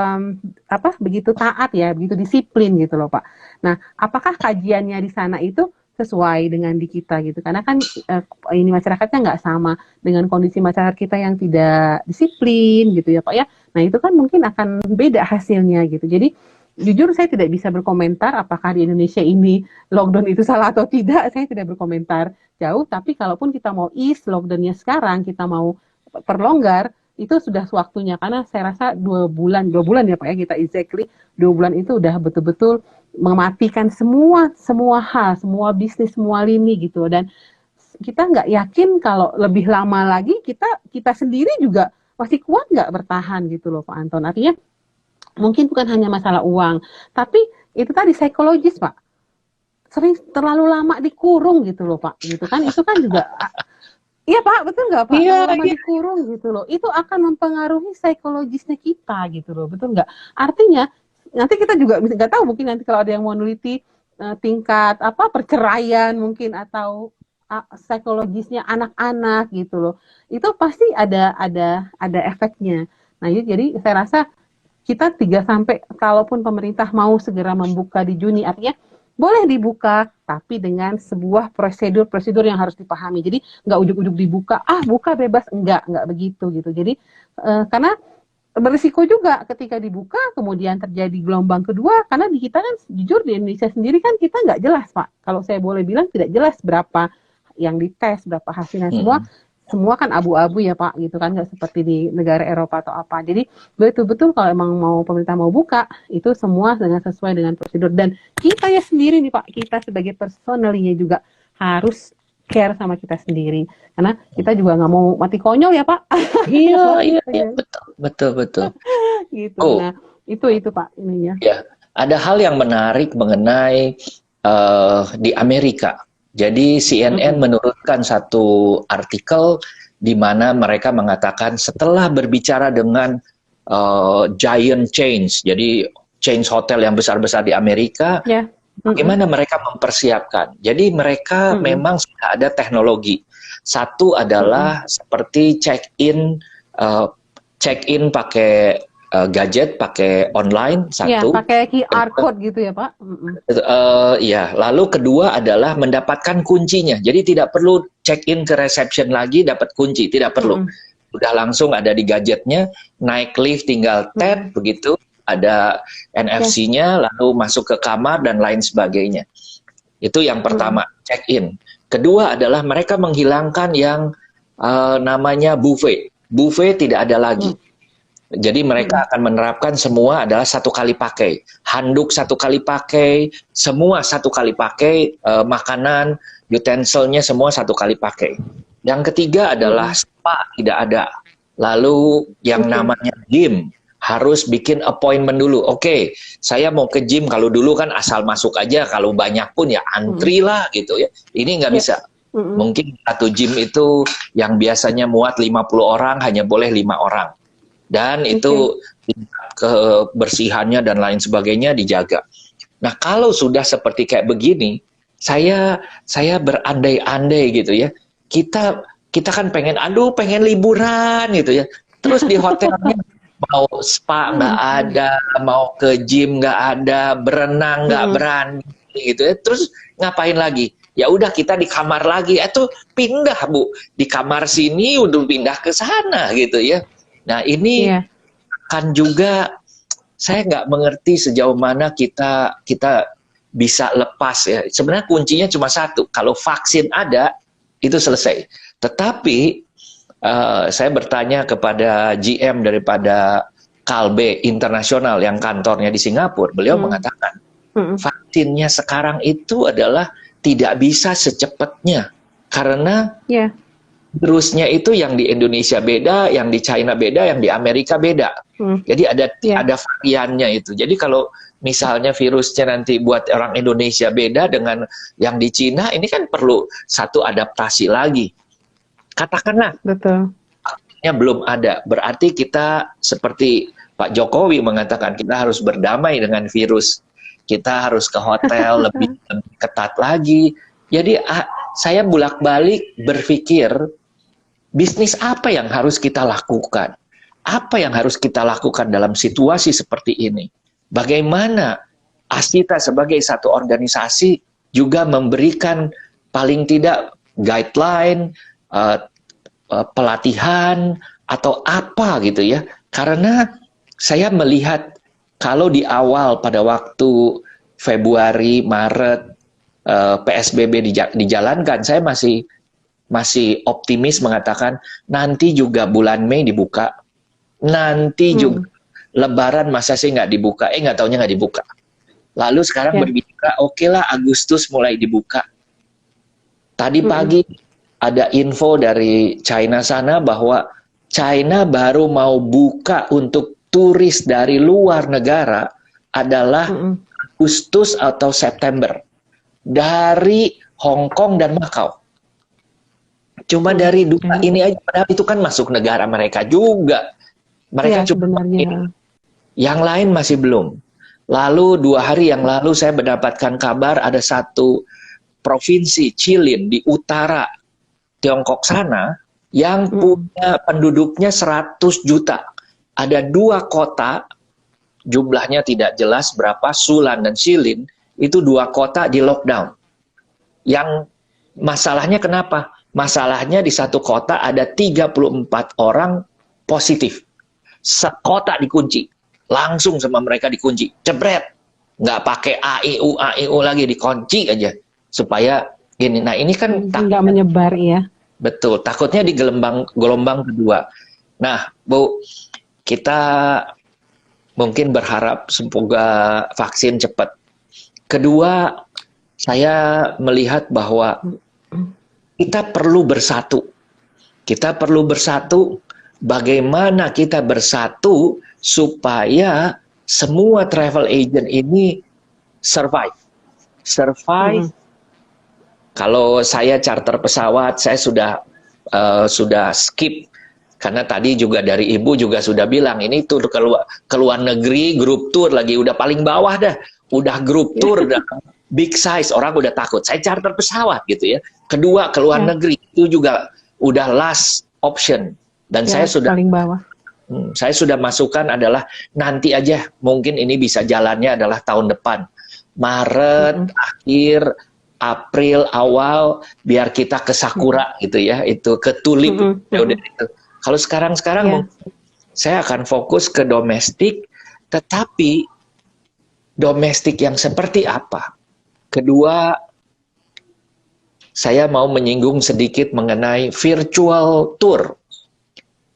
begitu taat ya, begitu disiplin gitu loh Pak. Nah, apakah kajiannya di sana itu sesuai dengan di kita gitu? Karena kan ini masyarakatnya nggak sama dengan kondisi masyarakat kita yang tidak disiplin gitu ya Pak ya. Nah, itu kan mungkin akan beda hasilnya gitu. Jadi jujur saya tidak bisa berkomentar apakah di Indonesia ini lockdown itu salah atau tidak, saya tidak berkomentar jauh, tapi kalaupun kita mau ease lockdownnya sekarang, kita mau perlonggar, itu sudah waktunya, karena saya rasa 2 bulan ya Pak ya, kita exactly 2 bulan itu udah betul-betul mematikan semua hal, semua bisnis, semua lini gitu, dan kita nggak yakin kalau lebih lama lagi kita sendiri juga masih kuat nggak bertahan gitu loh Pak Anton. Artinya mungkin bukan hanya masalah uang, tapi itu tadi psikologis Pak. Sering terlalu lama dikurung gitu loh Pak, gitu kan? Itu kan juga, iya Pak, betul nggak Pak? Terlalu lama dikurung gitu loh, itu akan mempengaruhi psikologisnya kita gitu loh, betul nggak? Artinya nanti kita juga nggak tahu, mungkin nanti kalau ada yang mau neliti tingkat perceraian mungkin, atau psikologisnya anak-anak gitu loh, itu pasti ada efeknya. Nah jadi saya rasa kita 3 sampai, kalaupun pemerintah mau segera membuka di Juni, artinya boleh dibuka, tapi dengan sebuah prosedur yang harus dipahami. Jadi nggak ujuk-ujuk dibuka, buka bebas, enggak begitu gitu. Jadi karena berisiko juga ketika dibuka, kemudian terjadi gelombang kedua, karena di kita kan, jujur di Indonesia sendiri kan kita nggak jelas Pak. Kalau saya boleh bilang tidak jelas berapa yang dites, berapa hasilnya, semua kan abu-abu ya Pak, gitu kan, nggak seperti di negara Eropa atau apa. Jadi betul-betul kalau emang pemerintah mau buka, itu semua sesuai dengan prosedur. Dan kita ya sendiri nih Pak, kita sebagai personalnya juga harus care sama kita sendiri, karena kita juga nggak mau mati konyol ya Pak. Iya, betul. Gitu. Nah itu Pak ininya. Ya, ada hal yang menarik mengenai di Amerika. Jadi CNN menurunkan satu artikel di mana mereka mengatakan setelah berbicara dengan giant chains, jadi chains hotel yang besar-besar di Amerika, bagaimana mereka mempersiapkan. Jadi mereka memang sudah ada teknologi. Satu adalah seperti check-in pakai gadget, pakai online, satu. Ya, pakai QR code gitu ya Pak. Ya, lalu kedua adalah mendapatkan kuncinya. Jadi tidak perlu check-in ke reception lagi dapat kunci, tidak perlu. Udah langsung ada di gadgetnya, naik lift tinggal tap begitu, ada NFC-nya, lalu masuk ke kamar dan lain sebagainya. Itu yang pertama, check-in. Kedua adalah mereka menghilangkan yang namanya buffet. Buffet tidak ada lagi. Jadi mereka akan menerapkan semua adalah 1 kali pakai, handuk 1 kali pakai, semua 1 kali pakai, makanan, utensilnya semua 1 kali pakai. Yang ketiga adalah spa tidak ada. Lalu yang namanya gym harus bikin appointment dulu. Oke, saya mau ke gym, kalau dulu kan asal masuk aja, kalau banyak pun ya antri lah gitu ya. Ini nggak bisa. Mungkin satu gym itu yang biasanya muat 50 orang hanya boleh 5 orang. Dan itu kebersihannya dan lain sebagainya dijaga. Nah, kalau sudah seperti kayak begini, saya berandai-andai gitu ya. Kita kan pengen liburan gitu ya. Terus di hotelnya mau spa nggak ada, mau ke gym nggak ada, berenang nggak berani gitu ya. Terus ngapain lagi? Ya udah kita di kamar lagi. Itu pindah Bu, di kamar sini udah pindah ke sana gitu ya. Nah ini kan juga saya nggak mengerti sejauh mana kita bisa lepas ya. Sebenarnya kuncinya cuma satu, kalau vaksin ada itu selesai. Tetapi saya bertanya kepada GM daripada Kalbe Internasional yang kantornya di Singapura, beliau mengatakan vaksinnya sekarang itu adalah tidak bisa secepatnya karena virusnya itu yang di Indonesia beda, yang di China beda, yang di Amerika beda. Jadi ada variannya itu. Jadi kalau misalnya virusnya nanti buat orang Indonesia beda dengan yang di Cina, ini kan perlu satu adaptasi lagi. Katakanlah, vaksinnya belum ada. Berarti kita seperti Pak Jokowi mengatakan kita harus berdamai dengan virus. Kita harus ke hotel lebih ketat lagi. Jadi saya bolak-balik berpikir, bisnis apa yang harus kita lakukan? Apa yang harus kita lakukan dalam situasi seperti ini? Bagaimana Asita sebagai satu organisasi juga memberikan paling tidak guideline, pelatihan, atau apa gitu ya. Karena saya melihat kalau di awal pada waktu Februari, Maret, PSBB dijalankan, saya masih optimis mengatakan nanti juga bulan Mei dibuka, nanti juga Lebaran masa sih nggak dibuka, nggak taunya nggak dibuka. Lalu sekarang berbicara, oke lah Agustus mulai dibuka. Tadi pagi ada info dari China sana bahwa China baru mau buka untuk turis dari luar negara adalah Agustus atau September dari Hong Kong dan Macau. Cuma dari dua ini aja, padahal itu kan masuk negara mereka juga. Mereka cuma ini. Yang lain masih belum. Lalu 2 hari yang lalu saya mendapatkan kabar ada satu provinsi Jilin di utara Tiongkok sana yang punya penduduknya 100 juta. Ada 2 kota, jumlahnya tidak jelas berapa, Sulan dan Jilin, itu 2 kota di lockdown. Yang masalahnya kenapa? Masalahnya di satu kota ada 34 orang positif. Sekota dikunci. Langsung sama mereka dikunci. Jebret. Nggak pakai AIU lagi, dikunci aja. Supaya gini. Nah ini kan nggak menyebar ya. Betul. Takutnya di gelombang kedua. Nah Bu, kita mungkin berharap semoga vaksin cepat. Kedua, saya melihat bahwa kita perlu bersatu. Kita perlu bersatu. Bagaimana kita bersatu supaya semua travel agent ini survive. Kalau saya charter pesawat, saya sudah skip. Karena tadi juga dari Ibu juga sudah bilang, ini tur ke luar negeri, grup tour lagi, udah paling bawah dah. Udah grup tour, udah big size, orang udah takut. Saya charter pesawat gitu ya. Kedua, ke luar negeri, itu juga udah last option. Dan saya sudah paling bawah. Saya sudah masukkan adalah nanti aja, mungkin ini bisa jalannya adalah tahun depan. Maret, akhir, April, awal, biar kita ke Sakura gitu ya, itu ke tulip. Udah itu. Kalau sekarang saya akan fokus ke domestik, tetapi domestik yang seperti apa? Kedua, saya mau menyinggung sedikit mengenai virtual tour.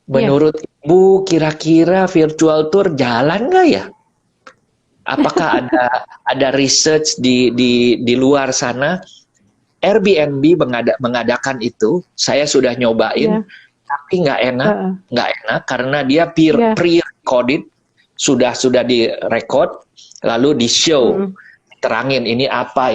Menurut Ibu, kira-kira virtual tour jalan nggak ya? Apakah ada research di luar sana? Airbnb mengadakan itu, saya sudah nyobain, tapi nggak enak karena dia pre-recorded, sudah direkod, lalu di show, terangin ini apa.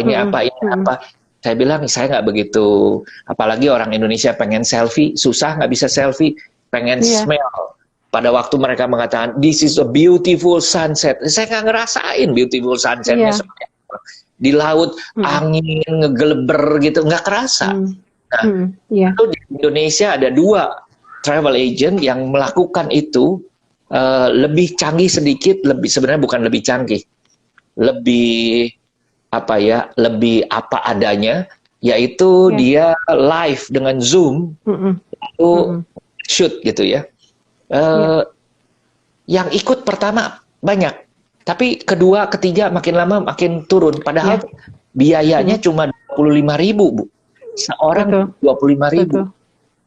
Saya bilang saya nggak begitu, apalagi orang Indonesia pengen selfie, susah nggak bisa selfie, pengen smell, pada waktu mereka mengatakan this is a beautiful sunset, saya nggak ngerasain beautiful sunsetnya seperti apa. Di laut angin ngegeleber gitu, nggak kerasa. Nah, itu di Indonesia ada 2 travel agent yang melakukan itu, lebih canggih sedikit, sebenarnya bukan lebih canggih, lebih lebih apa adanya, yaitu dia live dengan Zoom, itu shoot gitu ya. Yang ikut pertama banyak, tapi kedua, ketiga makin lama makin turun. Padahal biayanya cuma 25.000 Bu, seorang 25.000.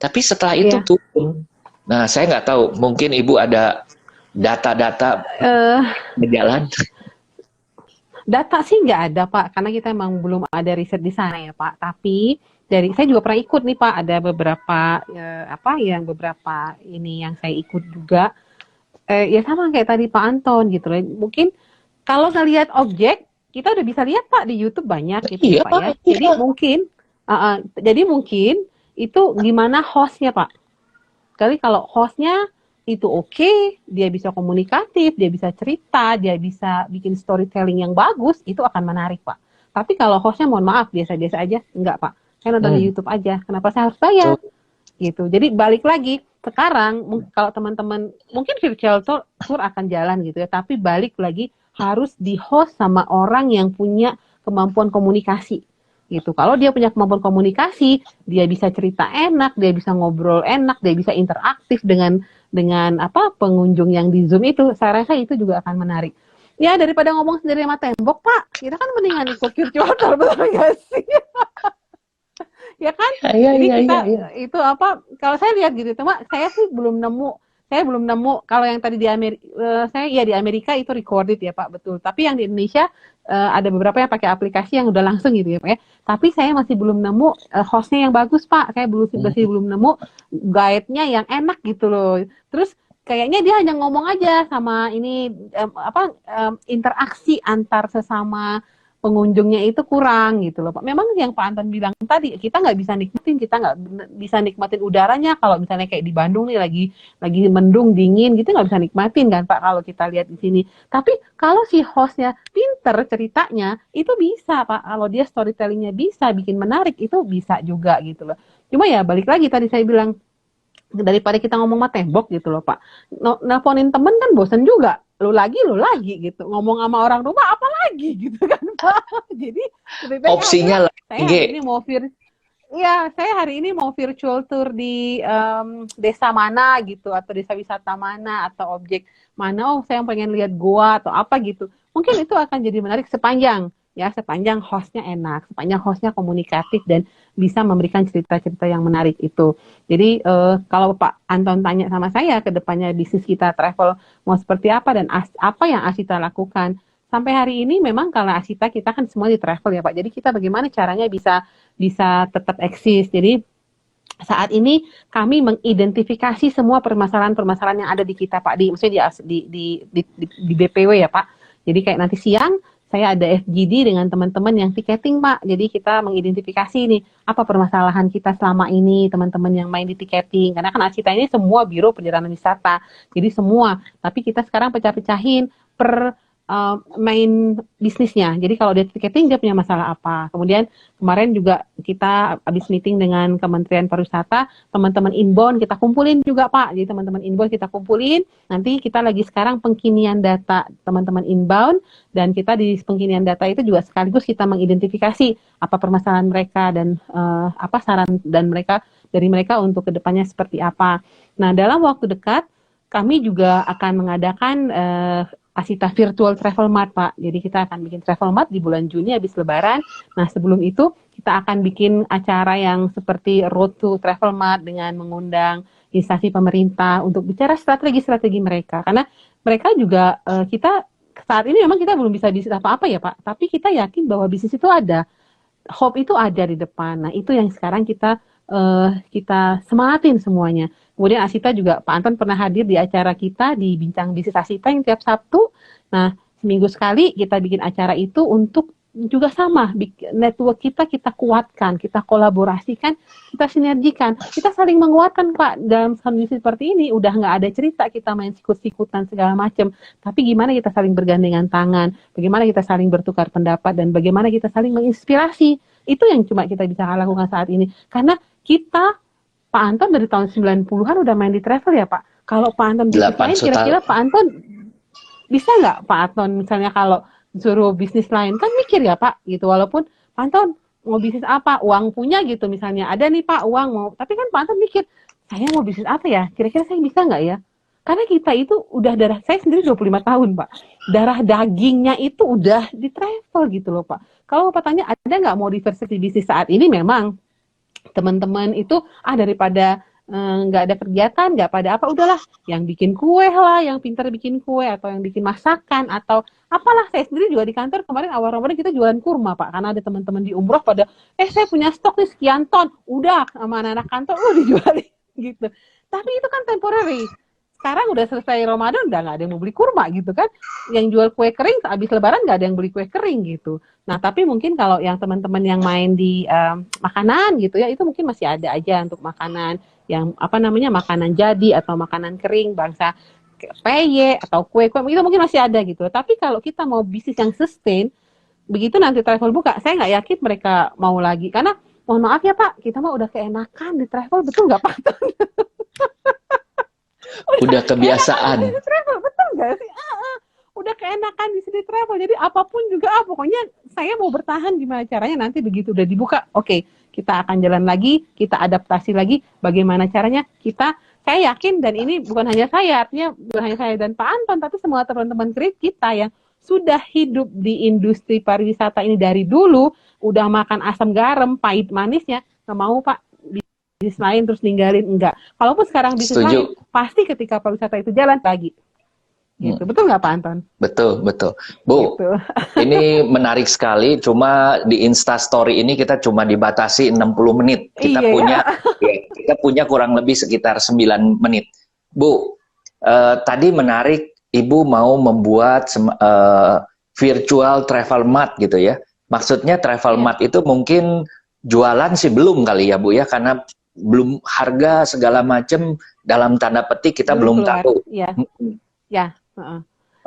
Tapi setelah itu turun. Nah, saya nggak tahu, mungkin Ibu ada data-data berjalan. Data sih nggak ada Pak, karena kita emang belum ada riset di sana ya Pak. Tapi saya juga pernah ikut nih Pak, ada beberapa beberapa ini yang saya ikut juga. Ya sama kayak tadi Pak Anton gitu loh. Mungkin kalau ngelihat objek, kita udah bisa lihat Pak di YouTube banyak gitu Pak ya. Jadi mungkin itu gimana hostnya Pak. Kali kalau hostnya itu oke, dia bisa komunikatif, dia bisa cerita, dia bisa bikin storytelling yang bagus, itu akan menarik Pak. Tapi kalau hostnya mohon maaf biasa-biasa aja, enggak Pak. Saya nonton di YouTube aja. Kenapa saya harus bayar? Gitu. Jadi balik lagi, sekarang kalau teman-teman mungkin virtual tour akan jalan gitu ya, tapi balik lagi harus di host sama orang yang punya kemampuan komunikasi. Gitu. Kalau dia punya kemampuan komunikasi, dia bisa cerita enak, dia bisa ngobrol enak, dia bisa interaktif dengan pengunjung yang di Zoom itu, saya rasa itu juga akan menarik. Ya daripada ngomong sendiri sama tembok Pak, kita kan mendingan ikut virtual tour, betul nggak sih? Ya kan? Jadi kita itu kalau saya lihat gitu, cuma saya sih belum nemu. Kalau yang tadi di Amerika, di Amerika itu recorded ya Pak, betul. Tapi yang di Indonesia ada beberapa yang pakai aplikasi yang udah langsung gitu ya Pak ya. Tapi saya masih belum nemu hostnya yang bagus Pak. Saya masih belum nemu guide-nya yang enak gitu loh. Terus kayaknya dia hanya ngomong aja sama ini interaksi antar sesama pengunjungnya itu kurang gitu loh Pak. Memang yang Pak Anton bilang tadi, kita nggak bisa nikmatin udaranya kalau misalnya kayak di Bandung nih lagi mendung dingin gitu, nggak bisa nikmatin kan Pak kalau kita lihat di sini. Tapi kalau si hostnya pinter ceritanya itu bisa Pak. Kalau dia storytellingnya bisa bikin menarik itu bisa juga gitu loh. Cuma ya balik lagi tadi saya bilang, daripada kita ngomong sama tembok gitu loh Pak. Nelponin temen kan bosen juga. Lu lagi gitu. Ngomong sama orang rumah apa lagi gitu kan Pak. Jadi opsinya saya hari ini mau virtual tour di desa mana gitu, atau desa wisata mana, atau objek mana, saya pengen lihat goa atau apa gitu. Mungkin itu akan jadi menarik sepanjang hostnya enak, sepanjang hostnya komunikatif dan bisa memberikan cerita-cerita yang menarik itu. Jadi kalau Pak Anton tanya sama saya ke depannya bisnis kita travel mau seperti apa dan apa yang Asita lakukan. Sampai hari ini memang kalau Asita kita kan semua di travel ya Pak. Jadi kita bagaimana caranya bisa tetap eksis. Jadi saat ini kami mengidentifikasi semua permasalahan-permasalahan yang ada di kita Pak, maksudnya di BPW ya Pak. Jadi kayak nanti siang saya ada FGD dengan teman-teman yang tiketing Pak. Jadi kita mengidentifikasi nih apa permasalahan kita selama ini, teman-teman yang main di tiketing. Karena kan Asita ini semua biro perjalanan wisata. Jadi semua, tapi kita sekarang pecah-pecahin per main bisnisnya. Jadi kalau dia tiketing dia punya masalah apa. Kemudian kemarin juga kita habis meeting dengan Kementerian Pariwisata, teman-teman inbound kita kumpulin juga Pak. Jadi teman-teman inbound kita kumpulin. Nanti kita lagi sekarang pengkinian data teman-teman inbound, dan kita di pengkinian data itu juga sekaligus kita mengidentifikasi apa permasalahan mereka dan apa saran dan dari mereka untuk kedepannya seperti apa. Nah dalam waktu dekat kami juga akan mengadakan Asita Virtual Travel Mart, Pak. Jadi kita akan bikin Travel Mart di bulan Juni habis Lebaran. Nah, sebelum itu kita akan bikin acara yang seperti Road to Travel Mart dengan mengundang instansi pemerintah untuk bicara strategi-strategi mereka. Karena mereka juga kita saat ini memang kita belum bisa bisnis apa-apa ya, Pak. Tapi kita yakin bahwa bisnis itu ada. Hope itu ada di depan. Nah, itu yang sekarang kita semangatin semuanya. Kemudian Asita juga, Pak Anton pernah hadir di acara kita di Bincang Bisnis Asita yang tiap Sabtu. Nah, seminggu sekali kita bikin acara itu untuk juga sama, network kita kuatkan, kita kolaborasikan, kita sinergikan, kita saling menguatkan Pak. Dalam kondisi seperti ini udah nggak ada cerita kita main sikut-sikutan segala macam, tapi gimana kita saling bergandengan tangan, bagaimana kita saling bertukar pendapat, dan bagaimana kita saling menginspirasi. Itu yang cuma kita bisa lakukan saat ini, karena kita, Pak Anton dari tahun 90-an udah main di travel ya Pak. Kalau Pak Anton bisnis lain, kira-kira Pak Anton bisa nggak Pak Anton misalnya kalau suruh bisnis lain, kan mikir ya Pak gitu, walaupun Pak Anton mau bisnis apa, uang punya gitu misalnya, ada nih Pak uang mau, tapi kan Pak Anton mikir, saya mau bisnis apa ya, kira-kira saya bisa nggak ya, karena kita itu udah darah, saya sendiri 25 tahun Pak, darah dagingnya itu udah di travel gitu loh Pak. Kalau Bapak tanya ada nggak mau diversity bisnis saat ini, memang teman-teman itu daripada nggak ada kegiatan, nggak pada apa, udahlah yang bikin kue lah, yang pintar bikin kue, atau yang bikin masakan, atau apalah. Saya sendiri juga di kantor kemarin awal Ramadan kita jualan kurma Pak, karena ada teman-teman di umroh pada, saya punya stok nih sekian ton, udah sama anak-anak kantor, dijualin gitu. Tapi itu kan temporary. Sekarang udah selesai Ramadan, udah nggak ada yang mau beli kurma gitu kan. Yang jual kue kering, habis Lebaran nggak ada yang beli kue kering gitu. Nah, tapi mungkin kalau yang teman-teman yang main di makanan gitu ya, itu mungkin masih ada aja untuk makanan yang makanan jadi atau makanan kering bangsa peye atau kue-kue, itu mungkin masih ada gitu. Tapi kalau kita mau bisnis yang sustain, begitu nanti travel buka, saya nggak yakin mereka mau lagi. Karena mohon maaf ya Pak, kita mah udah keenakan di travel, betul nggak Pak? udah kebiasaan. Di travel, betul nggak sih? Udah keenakan di sini travel, jadi apapun juga pokoknya saya mau bertahan, gimana caranya nanti begitu udah dibuka, oke, kita akan jalan lagi, kita adaptasi lagi, bagaimana caranya saya yakin, dan ini bukan hanya saya, artinya bukan hanya saya dan Pak Anton, tapi semua teman-teman kredit kita yang sudah hidup di industri pariwisata ini dari dulu, udah makan asam garam, pahit manisnya, nggak mau Pak bisnis lain terus ninggalin, enggak. Kalaupun sekarang bisnis lain, pasti ketika pariwisata itu jalan lagi. Gitu. Betul nggak Pak Anton? Betul. Bu, gitu. Ini menarik sekali, cuma di Insta Story ini kita cuma dibatasi 60 menit. Kita punya kurang lebih sekitar 9 menit. Bu, tadi menarik, Ibu mau membuat virtual travel mart gitu ya. Maksudnya travel mart itu mungkin jualan sih belum kali ya Bu ya, karena belum harga segala macam dalam tanda petik kita belum tahu. Ya.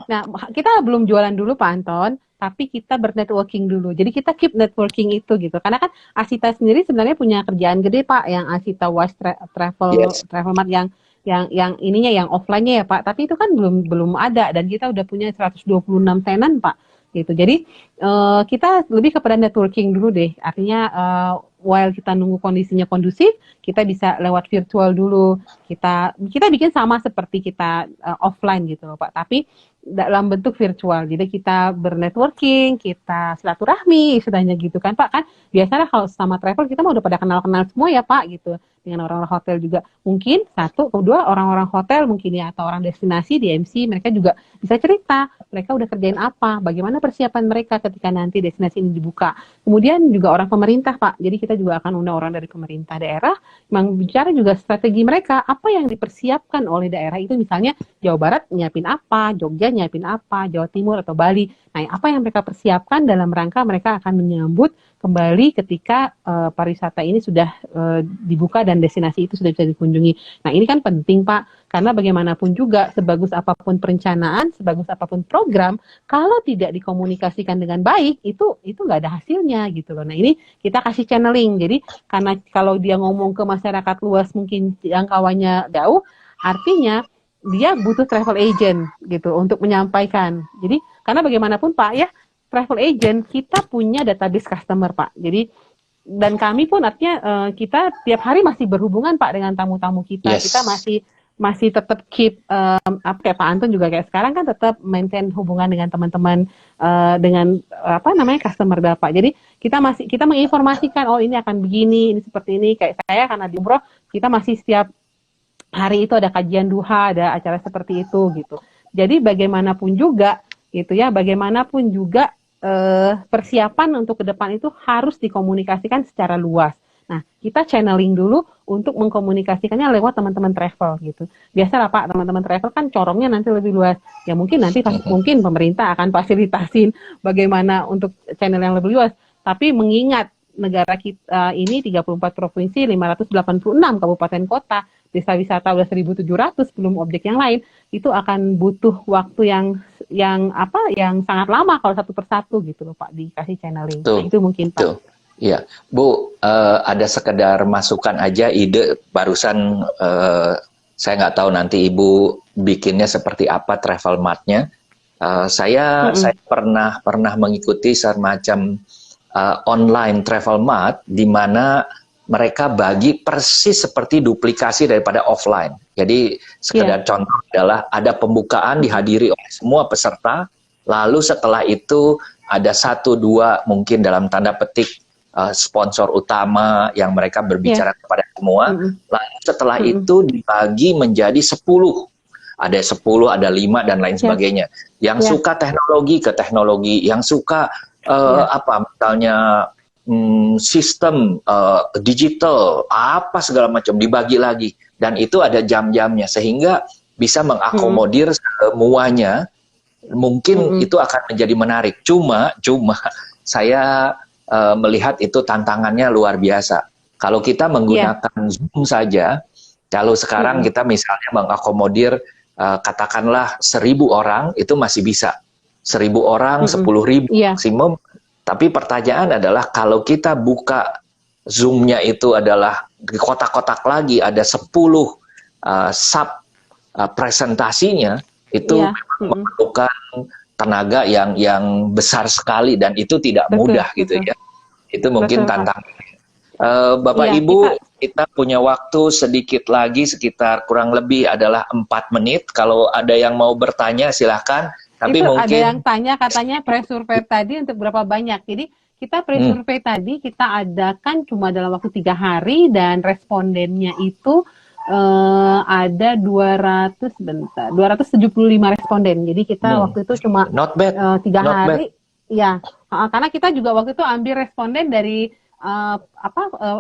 Nah, kita belum jualan dulu Pak Anton, tapi kita bernetworking dulu. Jadi kita keep networking itu gitu. Karena kan Asita sendiri sebenarnya punya kerjaan gede Pak, yang Asita Wise Travel Mart yang ininya, yang offline-nya ya Pak. Tapi itu kan belum ada, dan kita udah punya 126 tenan Pak. Gitu. Jadi kita lebih kepada networking dulu deh. Artinya while kita nunggu kondisinya kondusif, kita bisa lewat virtual dulu. Kita bikin sama seperti kita offline gitu loh Pak, tapi dalam bentuk virtual. Jadi kita bernetworking, kita silaturahmi, istilahnya gitu kan Pak. Kan biasanya kalau sama travel kita mah udah pada kenal-kenal semua ya Pak gitu. Dengan orang-orang hotel juga. Mungkin satu, kedua orang-orang hotel mungkin ya, atau orang destinasi di MC, mereka juga bisa cerita mereka udah kerjain apa, bagaimana persiapan mereka ketika nanti destinasi ini dibuka. Kemudian juga orang pemerintah Pak. Jadi kita juga akan undang orang dari pemerintah daerah, memang bicara juga strategi mereka, apa yang dipersiapkan oleh daerah itu, misalnya Jawa Barat nyiapin apa, Jogja nyiapin apa, Jawa Timur atau Bali. Nah, apa yang mereka persiapkan dalam rangka mereka akan menyambut kembali ketika pariwisata ini sudah dibuka dan destinasi itu sudah bisa dikunjungi. Nah, ini kan penting Pak, karena bagaimanapun juga sebagus apapun perencanaan, sebagus apapun program, kalau tidak dikomunikasikan dengan baik, itu nggak ada hasilnya gitu loh. Nah, ini kita kasih channeling. Jadi karena kalau dia ngomong ke masyarakat luas mungkin jangkauannya jauh, artinya dia butuh travel agent gitu untuk menyampaikan. Jadi karena bagaimanapun Pak ya, travel agent kita punya database customer Pak. Jadi dan kami pun artinya kita tiap hari masih berhubungan Pak dengan tamu-tamu kita. Yes. Kita masih tetap keep kayak Pak Anton juga kayak sekarang kan tetap maintain hubungan dengan teman-teman dengan customer Bapak. Jadi kita menginformasikan, oh ini akan begini, ini seperti ini. Kayak saya karena di umroh kita masih setiap hari itu ada kajian duha, ada acara seperti itu gitu. Jadi bagaimanapun juga gitu ya, persiapan untuk ke depan itu harus dikomunikasikan secara luas. Nah, kita channeling dulu untuk mengkomunikasikannya lewat teman-teman travel gitu. Biasalah Pak, teman-teman travel kan corongnya nanti lebih luas. Ya mungkin nanti mungkin pemerintah akan fasilitasin bagaimana untuk channel yang lebih luas. Tapi mengingat negara kita ini 34 provinsi, 586 kabupaten kota, desa wisata udah 1.700 belum objek yang lain, itu akan butuh waktu yang sangat lama kalau satu persatu gitu loh Pak, dikasih channeling. Nah, itu mungkin Pak. Tuh. Ya, Bu, ada sekedar masukan aja, ide barusan saya nggak tahu nanti Ibu bikinnya seperti apa travel mart-nya. Saya pernah mengikuti semacam online travel mart di mana mereka bagi persis seperti duplikasi daripada offline. Jadi sekedar contoh adalah ada pembukaan dihadiri oleh semua peserta, lalu setelah itu ada 1-2 mungkin dalam tanda petik sponsor utama yang mereka berbicara kepada semua. Lalu setelah itu dibagi menjadi 10. Ada 10, ada 5 dan lain sebagainya. Yang suka teknologi ke teknologi, yang suka misalnya sistem digital, apa segala macam dibagi lagi. Dan itu ada jam-jamnya sehingga bisa mengakomodir semuanya. Mungkin itu akan menjadi menarik. Cuma saya melihat itu tantangannya luar biasa. Kalau kita menggunakan Zoom saja, kalau sekarang kita misalnya mengakomodir katakanlah 1.000 orang, itu masih bisa. 1.000 orang, 10.000 maksimum. Tapi pertanyaan adalah kalau kita buka Zoom-nya itu adalah di kotak-kotak lagi, ada 10 sub presentasinya, itu memerlukan tenaga yang besar sekali dan itu tidak mudah gitu ya. Itu mungkin tantangan. Bapak Ibu, kita punya waktu sedikit lagi, sekitar kurang lebih adalah 4 menit. Kalau ada yang mau bertanya silahkan. Tapi itu mungkin ada yang tanya katanya pre-survey tadi untuk berapa banyak. Jadi kita pre-survey tadi kita adakan cuma dalam waktu 3 hari dan respondennya itu ada 275 responden. Jadi kita waktu itu cuma 3 hari. Ya, karena kita juga waktu itu ambil responden dari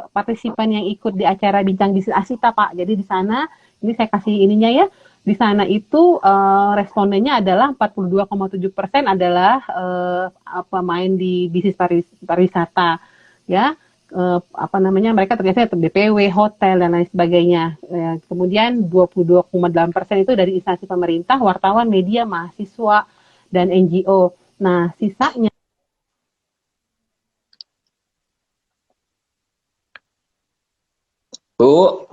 partisipan yang ikut di acara Bincang Bisnis Asita Pak. Jadi di sana, ini saya kasih ininya ya. Di sana itu respondennya adalah 42,7% adalah main di bisnis pariwisata, ya. Mereka terbiasa BPW, hotel dan lain sebagainya. Kemudian 22,8% itu dari instansi pemerintah, wartawan, media, mahasiswa dan NGO. Nah, sisanya Bu,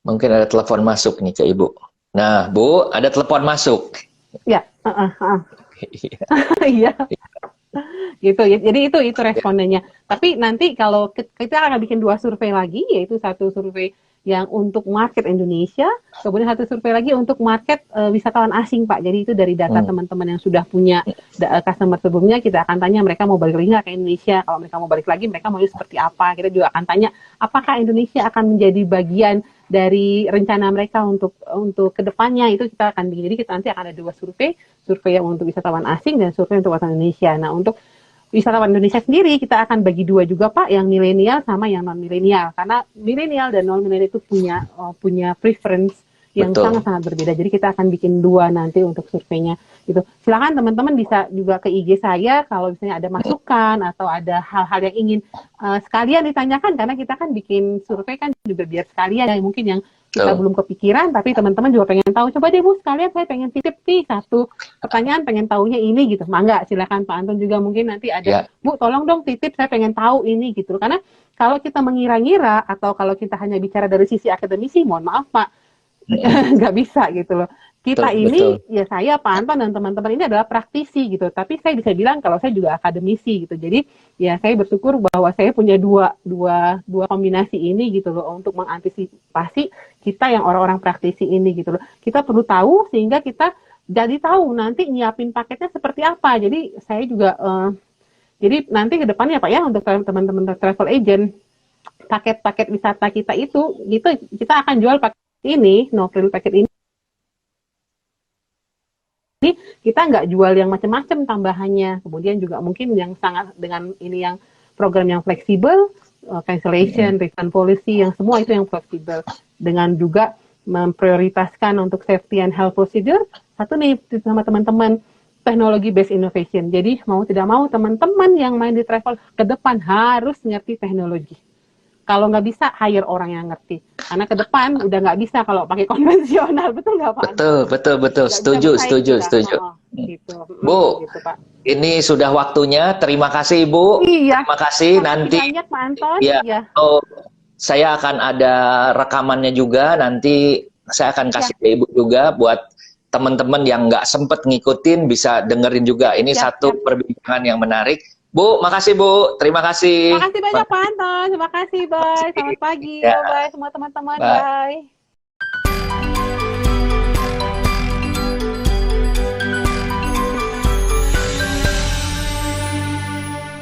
mungkin ada telepon masuk nih ke Ibu. Nah, Bu, ada telepon masuk. Ya, iya. Gitu. Jadi itu respondennya. Tapi nanti kalau kita akan bikin 2 survei lagi, yaitu 1 survei yang untuk market Indonesia, kemudian 1 survei lagi untuk market wisatawan asing, Pak. Jadi itu dari data teman-teman yang sudah punya customer sebelumnya, kita akan tanya mereka mau balik lagi nggak ke Indonesia. Kalau mereka mau balik lagi, mereka mau seperti apa. Kita juga akan tanya apakah Indonesia akan menjadi bagian dari rencana mereka untuk kedepannya. Itu kita akan bikin. Jadi kita nanti akan ada 2 survei yang untuk wisatawan asing dan survei untuk wisatawan Indonesia. Nah, untuk wisatawan Indonesia sendiri kita akan bagi 2 juga Pak, yang milenial sama yang non milenial, karena milenial dan non milenial itu punya preference yang sangat-sangat berbeda. Jadi kita akan bikin 2 nanti untuk surveinya gitu. Silakan teman-teman bisa juga ke IG saya kalau misalnya ada masukan atau ada hal-hal yang ingin sekalian ditanyakan, karena kita kan bikin survei kan juga biar sekalian ya, mungkin yang kita belum kepikiran tapi teman-teman juga pengen tahu. Coba deh Bu, sekalian saya pengen titip nih 1 pertanyaan, pengen tahunya ini gitu. Mangga, silakan Pak Anton juga mungkin nanti ada, Bu tolong dong titip, saya pengen tahu ini gitu. Karena kalau kita mengira-ngira atau kalau kita hanya bicara dari sisi akademisi, mohon maaf Pak, nggak bisa gitu loh. Kita ya saya, Pak Anton dan teman-teman ini adalah praktisi gitu. Tapi saya bisa bilang kalau saya juga akademisi gitu. Jadi ya saya bersyukur bahwa saya punya dua kombinasi ini gitu loh, untuk mengantisipasi kita yang orang-orang praktisi ini gitu loh. Kita perlu tahu sehingga kita jadi tahu nanti nyiapin paketnya seperti apa. Jadi saya juga jadi nanti ke depannya Pak ya, untuk teman-teman travel agent, paket-paket wisata kita itu kita akan jual paket ini, no frill paket ini. Kita nggak jual yang macam-macam tambahannya. Kemudian juga mungkin yang sangat dengan ini yang program yang fleksibel, cancellation, refund policy, yang semua itu yang fleksibel. Dengan juga memprioritaskan untuk safety and health procedure. Satu nih sama teman-teman, teknologi based innovation. Jadi mau tidak mau teman-teman yang main di travel ke depan harus ngerti teknologi. Kalau nggak bisa, hire orang yang ngerti. Karena ke depan udah nggak bisa kalau pakai konvensional, betul nggak Pak? Betul. Setuju. Gitu. Bu, gitu, Pak. ini sudah waktunya. Terima kasih Ibu. Iya. Terima kasih. Nanti banyak Pak Anton. ya, Iya. saya akan ada rekamannya juga. Nanti saya akan kasih ke Ibu juga buat teman-teman yang nggak sempet ngikutin bisa dengerin juga. Ini satu perbincangan yang menarik. Bu, makasih Bu. Terima kasih. Terima kasih banyak Pak Anton. Terima kasih. Bye. Selamat pagi. Ya. Bye semua teman-teman. Bye. Bye.